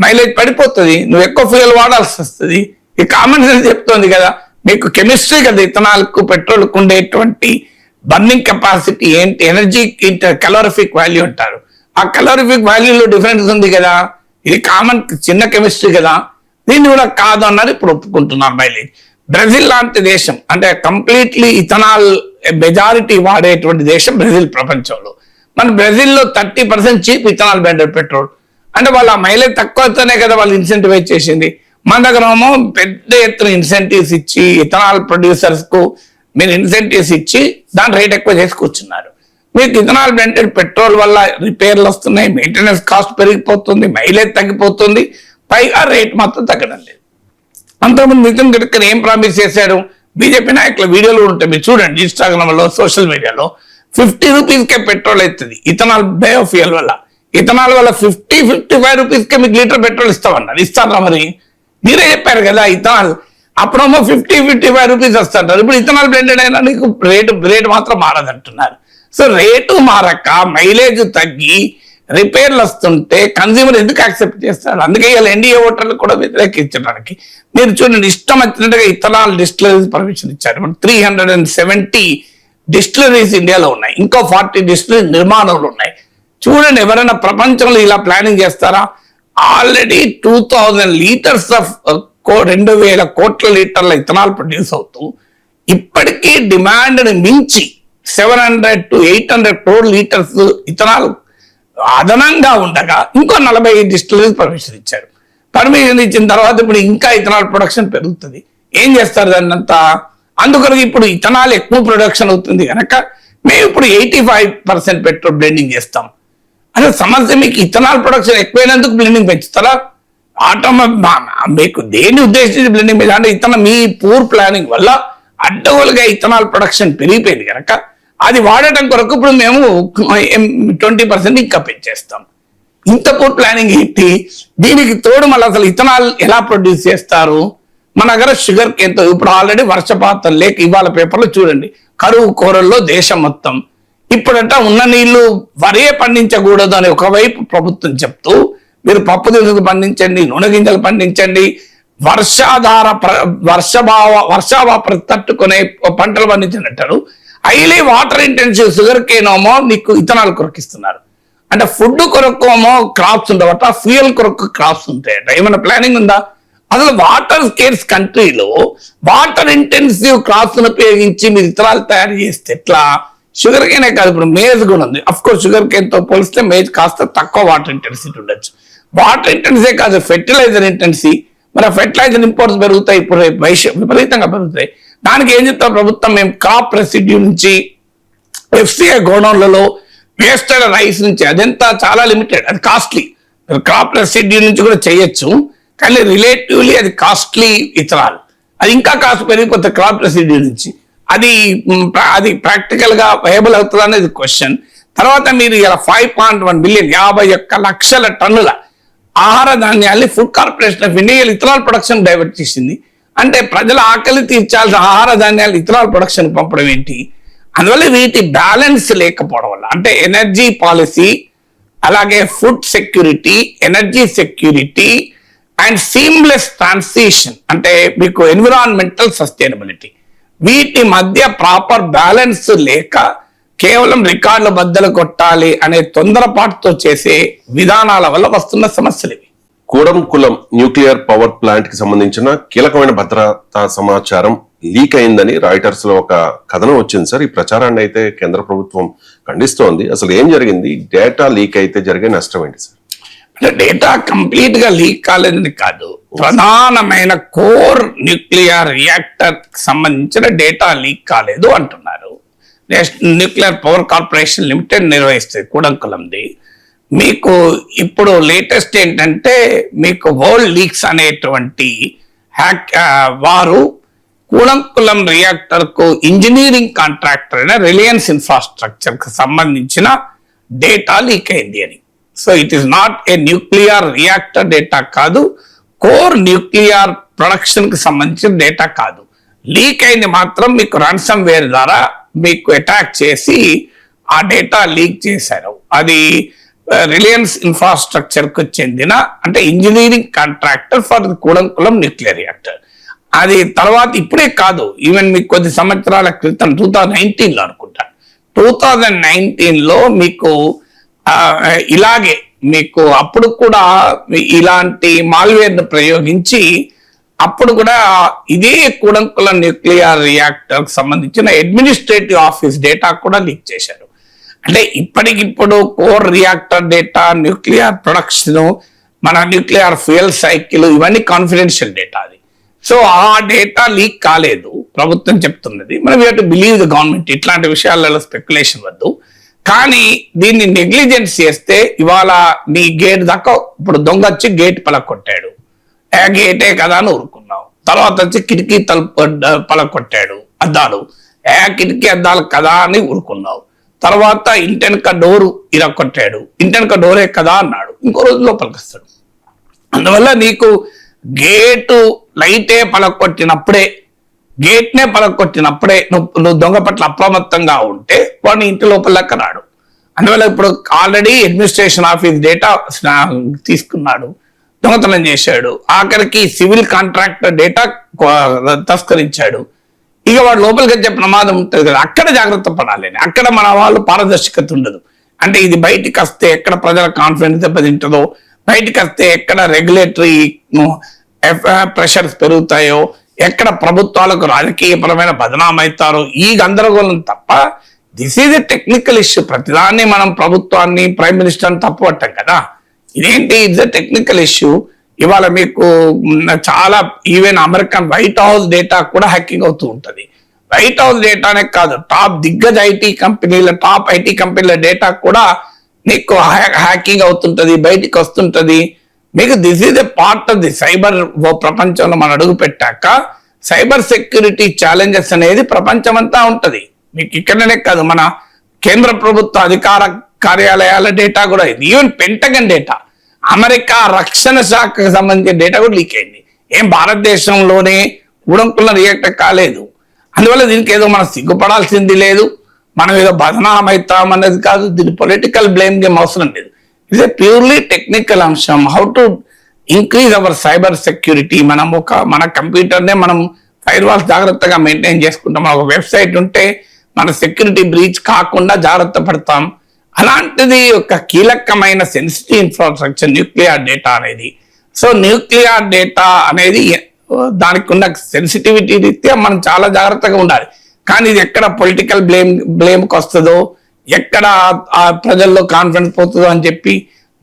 మైలేజ్ పడిపోతుంది, నువ్వు ఎక్కువ ఫ్యూయల్ వాడాల్సి వస్తుంది. ఈ కామన్ సెన్స్ చెప్తుంది కదా, మీకు కెమిస్ట్రీ కదా ఇథనాల్ కు పెట్రోల్ కు ఉండేటువంటి బర్నింగ్ కెపాసిటీ ఏంటి, ఎనర్జీ కెలోరిఫిక్ వాల్యూ అంటారు. ఆ కెలోరిఫిక్ వాల్యూలో డిఫరెన్స్ ఉంది కదా, ఇది కామన్ చిన్న కెమిస్ట్రీ కదా, దీన్ని కూడా కాదు అన్నారు. ఇప్పుడు ఒప్పుకుంటున్నారు మైలేజ్. బ్రెజిల్ లాంటి దేశం అంటే కంప్లీట్లీ ఇథనాల్ మెజారిటీ వాడేటువంటి దేశం బ్రెజిల్ ప్రపంచంలో. మన బ్రెజిల్లో 30% చీప్ ఇథనాల్ బ్లెండెడ్ పెట్రోల్, అంటే వాళ్ళ మైలేజ్ తక్కువతోనే కదా వాళ్ళు ఇన్సెంటివైజ్ చేసింది. మన దగ్గర ఏమో పెద్ద ఎత్తున ఇన్సెంటివ్స్ ఇచ్చి ఇథనాల్ ప్రొడ్యూసర్స్ కు మీరు ఇన్సెంటివ్స్ ఇచ్చి దాని రేట్ ఎక్కువ చేసి కూర్చున్నారు. మీకు ఇథనాల్ బ్లెండెడ్ పెట్రోల్ వల్ల రిపేర్లు వస్తున్నాయి, మెయింటెనెన్స్ కాస్ట్ పెరిగిపోతుంది, మైలేజ్ తగ్గిపోతుంది, పైగా రేట్ మాత్రం తగ్గడం లేదు. అంతకుముందు నితిన్ గడ్కరీ ఏం ప్రామిస్ చేశాడు, బీజేపీ నాయకుల వీడియోలు ఉంటాయి మీరు చూడండి ఇన్స్టాగ్రామ్ లో, సోషల్ మీడియాలో. 50 రూపీస్కే పెట్రోల్ అవుతుంది ఇథనాల్ బయోఫ్యూయల్ వల్ల. ఇథనాల్ వల్ల 50-55 రూపీస్కే మీకు లీటర్ పెట్రోల్ ఇస్తామన్నారు. ఇస్తారా మరి? మీరే చెప్పారు కదా ఇథనాల్ అప్పుడేమో 50-55 రూపీస్ వస్తుంటారు, ఇప్పుడు ఇథనాల్ బ్లెండెడ్ అయినా నీకు రేటు మాత్రం మారదంటున్నారు. సో రేటు మారక మైలేజ్ తగ్గి రిపేర్లు వస్తుంటే కన్స్యూమర్ ఎందుకు యాక్సెప్ట్ చేస్తాడు? అందుకే ఇలా ఎన్డీఏ ఓటర్లు కూడా వ్యతిరేకించడానికి మీరు చూడండి ఇష్టం వచ్చినట్టుగా ఇథనాల్ డిస్టిలరీస్ పర్మిషన్ ఇచ్చారు. ఇప్పుడు 370 డిస్టిలరీస్ ఇండియాలో ఉన్నాయి, ఇంకో 40 డిస్టిలరీ నిర్మాణాలు ఉన్నాయి. చూడండి ఎవరైనా ప్రపంచంలో ఇలా ప్లానింగ్ చేస్తారా? ఆల్రెడీ 2000 లీటర్స్ ఆఫ్ 2000 కోట్ల లీటర్ల ఇథనాల్ ప్రొడ్యూస్ అవుతూ ఇప్పటికీ డిమాండ్ మించి 700 to 800 crore లీటర్స్ ఇథనాల్ అదనంగా ఉండగా ఇంకో 40 డిస్టిలరీస్ పర్మిషన్ ఇచ్చారు. పర్మిషన్ ఇచ్చిన తర్వాత ఇప్పుడు ఇంకా ఇథనాల్ ప్రొడక్షన్ పెరుగుతుంది. ఏం చేస్తారు దాన్ని అంతా? అందుకొరకు ఇప్పుడు ఇథనాల్ ఎక్కువ ప్రొడక్షన్ అవుతుంది కనుక మేము ఇప్పుడు 85% పెట్రోల్ బ్లెండింగ్ చేస్తాం. అసలు సమస్య మీకు ఇథనాల్ ప్రొడక్షన్ ఎక్కువైనందుకు బ్లెండింగ్ పెంచుతారా? మీకు దేని ఉద్దేశించి బ్లెండింగ్ మీద అంటే మీ పూర్ ప్లానింగ్ వల్ల అడ్డగోలుగా ఇథనాల్ ప్రొడక్షన్ పెరిగిపోయింది కనుక అది వాడటం కొరకు ఇప్పుడు మేము 20% ఇంకా పెంచేస్తాం. ఇంత పూర్ ప్లానింగ్ ఏంటి? దీనికి తోడు మళ్ళీ అసలు ఇథనాల్ ఎలా ప్రొడ్యూస్ చేస్తారు? మన దగ్గర షుగర్ కేన్తో ఇప్పుడు ఆల్రెడీ వర్షపాతం లేక ఇవాళ పేపర్లో చూడండి కరువు కోరల్లో దేశం మొత్తం. ఇప్పుడంట ఉన్న నీళ్లు వరే పండించకూడదు అని ఒకవైపు ప్రభుత్వం చెప్తూ మీరు పప్పు దినుసులు పండించండి, నూనె గింజలు పండించండి, వర్షాభావ తట్టుకునే పంటలు పండించండి అంటారు. Highly water intensive sugar cane ఏమో నీకు ఇథనాల్ కొరకిస్తున్నారు. అంటే ఫుడ్ కొరకు ఏమో క్రాప్స్ ఉండవట, ఫ్యూయల్ కొరకు క్రాప్స్ ఉంటాయట. ఏమైనా ప్లానింగ్ ఉందా? అసలు వాటర్ స్కేర్స్ కంట్రీలో వాటర్ ఇంటెన్సివ్ క్రాప్స్ ఉపయోగించి మీరు ఇథనాల్ తయారు చేస్తే ఎట్లా? షుగర్ కేనే కాదు, ఇప్పుడు మేజ్ కూడా ఉంది. అఫ్ కోర్స్ షుగర్ కేన్ తో పోలిస్తే మేజ్ కాస్త తక్కువ వాటర్ ఇంటెన్సిటీ ఉండొచ్చు. వాటర్ ఇంటెన్సిటీ కాదు, ఫెర్టిలైజర్ ఇంటెన్సిటీ. మరి ఫెర్టిలైజర్ ఇంపోర్ట్స్ పెరుగుతాయి, ఇప్పుడు విపరీతంగా పెరుగుతాయి. దానికి ఏం చెప్తారు ప్రభుత్వం? మేము క్రాప్ రెసిడ్యూ నుంచి, ఎఫ్సిఐ గోడౌన్లలో వేస్టెడ్ రైస్ నుంచి, అదంతా చాలా లిమిటెడ్, అది కాస్ట్లీ. క్రాప్ రెసిడ్యూ నుంచి కూడా చేయొచ్చు, కానీ రిలేటివ్లీ అది కాస్ట్లీ ఇథనాల్. అది ఇంకా కాస్ట్ పెరిగిపోతుంది క్రాప్ రెసిడ్యూ నుంచి. అది ప్రాక్టికల్ గా వయబుల్ అవుతుంది అనేది క్వశ్చన్. తర్వాత మీరు ఇలా 5.1 బిలియన్ 51 లక్షల టన్నుల ఆహార ధాన్యాల్ని food corporation of India ethanol production divert చేసింది. అంటే ప్రజల ఆకలి తీర్చాల్సిన ఆహార ధాన్యాలు ఇథనాల్ ప్రొడక్షన్ పంపడం ఏంటి? అందువల్ల వీటి బ్యాలెన్స్ లేకపోవడం వల్ల, అంటే ఎనర్జీ పాలసీ, అలాగే food security, energy security and seamless transition, అంటే మీకు ఎన్విరాన్మెంటల్ సస్టైనబిలిటీ, వీటి మధ్య ప్రాపర్ బ్యాలెన్స్ లేక కేవలం రికార్డుల బద్దలు కొట్టాలి అనే తొందరపాటుతో చేసే విధానాల వల్ల వస్తున్న సమస్యలు ఇవి. కూడంకులం న్యూక్లియర్ పవర్ ప్లాంట్ కి సంబంధించిన కీలకమైన భద్రతా సమాచారం లీక్ అయిందని రాయిటర్స్ లో ఒక కథనం వచ్చింది సార్. ఈ ప్రచారాన్ని అయితే కేంద్ర ప్రభుత్వం ఖండిస్తోంది. అసలు ఏం జరిగింది? డేటా లీక్ అయితే జరిగే నష్టం ఏంటి సార్? అంటే డేటా కంప్లీట్ గా లీక్ కాలేదని కాదు, ప్రధానమైన కోర్ న్యూక్లియర్ రియాక్టర్ సంబంధించిన డేటా లీక్ కాలేదు అంటున్నారు. న్యూక్లియర్ పవర్ కార్పొరేషన్ లిమిటెడ్ నిర్వహిస్తుంది కూడంకులంది. మీకు ఇప్పుడు లేటెస్ట్ ఏంటంటే మీకు వరల్డ్ లీక్స్ అనేటువంటి వారు కూలంకులం రియాక్టర్ కు ఇంజనీరింగ్ కాంట్రాక్టర్ అయిన రిలయన్స్ ఇన్ఫ్రాస్ట్రక్చర్ కు సంబంధించిన డేటా లీక్ అయింది అని. So it is not a nuclear reactor data కాదు, కోర్ న్యూక్లియర్ ప్రొడక్షన్ కి సంబంధించిన డేటా కాదు. లీక్ అయింది మాత్రం మీకు రాన్సమ్ వేర్ ద్వారా మీకు అటాక్ చేసి ఆ డేటా లీక్ చేశారు. అది రిలయన్స్ ఇన్ఫ్రాస్ట్రక్చర్ కు చెందిన అంటే engineering contractor for Kudankulam nuclear reactor. అది తర్వాత ఇప్పుడే కాదు, ఈవెన్ మీకు కొద్ది సంవత్సరాల క్రితం 2019లో అనుకుంటాను, 2019లో మీకు ఇలాగే మీకు అప్పుడు కూడా ఇలాంటి మాల్వేర్ ను ప్రయోగించి అప్పుడు కూడా ఇదే కూడంకులం న్యూక్లియర్ రియాక్టర్ సంబంధించిన అడ్మినిస్ట్రేటివ్ ఆఫీస్ డేటా కూడా లీక్ చేశారు. అంటే ఇప్పటికిప్పుడు core reactor data, nuclear production, మన న్యూక్లియర్ ఫ్యూయల్ సైకిల్ ఇవన్నీ కాన్ఫిడెన్షియల్ డేటా. అది సో ఆ డేటా లీక్ కాలేదు, ప్రభుత్వం చెప్తున్నది. మనం we have to believe the government. ఇట్లాంటి విషయాలలో స్పెక్యులేషన్ వద్దు. కానీ దీన్ని నెగ్లిజెన్స్ చేస్తే ఇవాళ నీ గేట్ దాకా ఇప్పుడు దొంగ వచ్చి గేట్ పలకొట్టాడు, గేటే కదా అని ఊరుకున్నావు. తర్వాత వచ్చి కిటికీ తలుపు పలకొట్టాడు అద్దాలు, కిటికీ అద్దాలు కదా అని ఊరుకున్నావు. తర్వాత ఇంటెనక డోరు ఇరక్కొట్టాడు, ఇంటెనక డోరే కదా అన్నాడు, ఇంకో రోజు లోపలికి వస్తాడు. అందువల్ల నీకు గేటు లైటే పలకొట్టినప్పుడే, గేట్నే పలకొట్టినప్పుడే నువ్వు దొంగ పట్ల అప్రమత్తంగా ఉంటే వాడిని ఇంటి లోపలకి రాడు. అందువల్ల ఇప్పుడు ఆల్రెడీ అడ్మినిస్ట్రేషన్ ఆఫీస్ డేటా తీసుకున్నాడు, దొంగతనం చేశాడు, ఆఖరికి సివిల్ కాంట్రాక్టర్ డేటా తస్కరించాడు. ఇక వాడు లోపలికి వచ్చే ప్రమాదం ఉంటుంది కదా, అక్కడ జాగ్రత్త పడాలి. అక్కడ మన వాళ్ళు పారదర్శకత ఉండదు. అంటే ఇది బయటికి వస్తే ఎక్కడ ప్రజల కాన్ఫిడెన్స్ దెబ్బతింటుందో, బయటికి వస్తే ఎక్కడ రెగ్యులేటరీ ప్రెషర్స్ పెరుగుతాయో, ఎక్కడ ప్రభుత్వాలకు రాజకీయపరమైన బదనాం అవుతారో, ఈ గందరగోళం తప్ప this is a technical issue. ప్రతిదాన్ని మనం ప్రభుత్వాన్ని, ప్రైమ్ మినిస్టర్ని తప్పుపట్టాం కదా. ఇదేంటి, ఇట్స్ ఎ టెక్నికల్ ఇష్యూ. ఇవాళ మీకు చాలా even American white house data కూడా హ్యాకింగ్ అవుతూ ఉంటుంది. వైట్ హౌస్ డేటానే కాదు, టాప్ దిగ్గజ టాప్ ఐటీ కంపెనీల డేటా కూడా మీకు హ్యాకింగ్ అవుతుంటది, బయటికి వస్తుంటది. మీకు this is a part of the cyber ప్రపంచంలో మనం అడుగు పెట్టాక సైబర్ సెక్యూరిటీ ఛాలెంజెస్ అనేది ప్రపంచమంతా ఉంటది. మీకు ఇక్కడనే కాదు, మన కేంద్ర ప్రభుత్వ అధికార కార్యాలయాల డేటా కూడా ఇది. ఈవెన్ పెంటగన్ డేటా, అమెరికా రక్షణ శాఖకు సంబంధించిన డేటా కూడా లీక్ అయింది. ఏం భారతదేశంలోనే కూడంకులం రియాక్టర్ కాలేదు. అందువల్ల దీనికి ఏదో మనం సిగ్గుపడాల్సింది లేదు, మనం ఏదో బదనాం అవుతాం అనేది కాదు. దీని పొలిటికల్ బ్లేమ్ గేమ్ అవసరం లేదు. ఇట్స్ ఏ ప్యూర్లీ టెక్నికల్ అంశం. How to increase hour cyber security. మనం మన కంప్యూటర్నే మనం ఫైర్ వాల్స్ జాగ్రత్తగా మెయింటైన్ చేసుకుంటాం. ఒక వెబ్సైట్ ఉంటే మన సెక్యూరిటీ బ్రీచ్ కాకుండా జాగ్రత్త పడతాం. అలాంటిది ఒక కీలకమైన సెన్సిటివ్ ఇన్ఫ్రాస్ట్రక్చర్ న్యూక్లియర్ డేటా అనేది. సో న్యూక్లియర్ డేటా అనేది దానికి ఉన్న సెన్సిటివిటీ రీత్యా మనం చాలా జాగ్రత్తగా ఉండాలి. కానీ ఇది ఎక్కడ పొలిటికల్ బ్లేమ్కి వస్తుందో, ఎక్కడ ఆ ప్రజల్లో కాన్ఫిడెన్స్ పోతుందో అని చెప్పి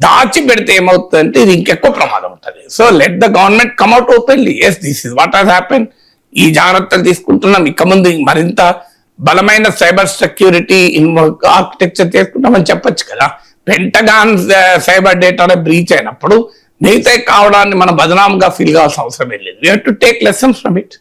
దాచి పెడితే ఏమవుతుందంటే ఇది ఇంకెక్కువ ప్రమాదం ఉంటుంది. So let the government come out openly, yes this is what has happen, ఈ జాగ్రత్తలు తీసుకుంటున్నాం. ఇక ముందు మరింత బలమైన సైబర్ సెక్యూరిటీ ఆర్కిటెక్చర్ చేసుకుంటామని చెప్పొచ్చు కదా. పెంటగాన్ సైబర్ డేటా బ్రీచ్ అయినప్పుడు మిగతా కావడాన్ని మనం బదనాంగా ఫీల్ కావాల్సిన అవసరం లేదు. We have to take lessons from it.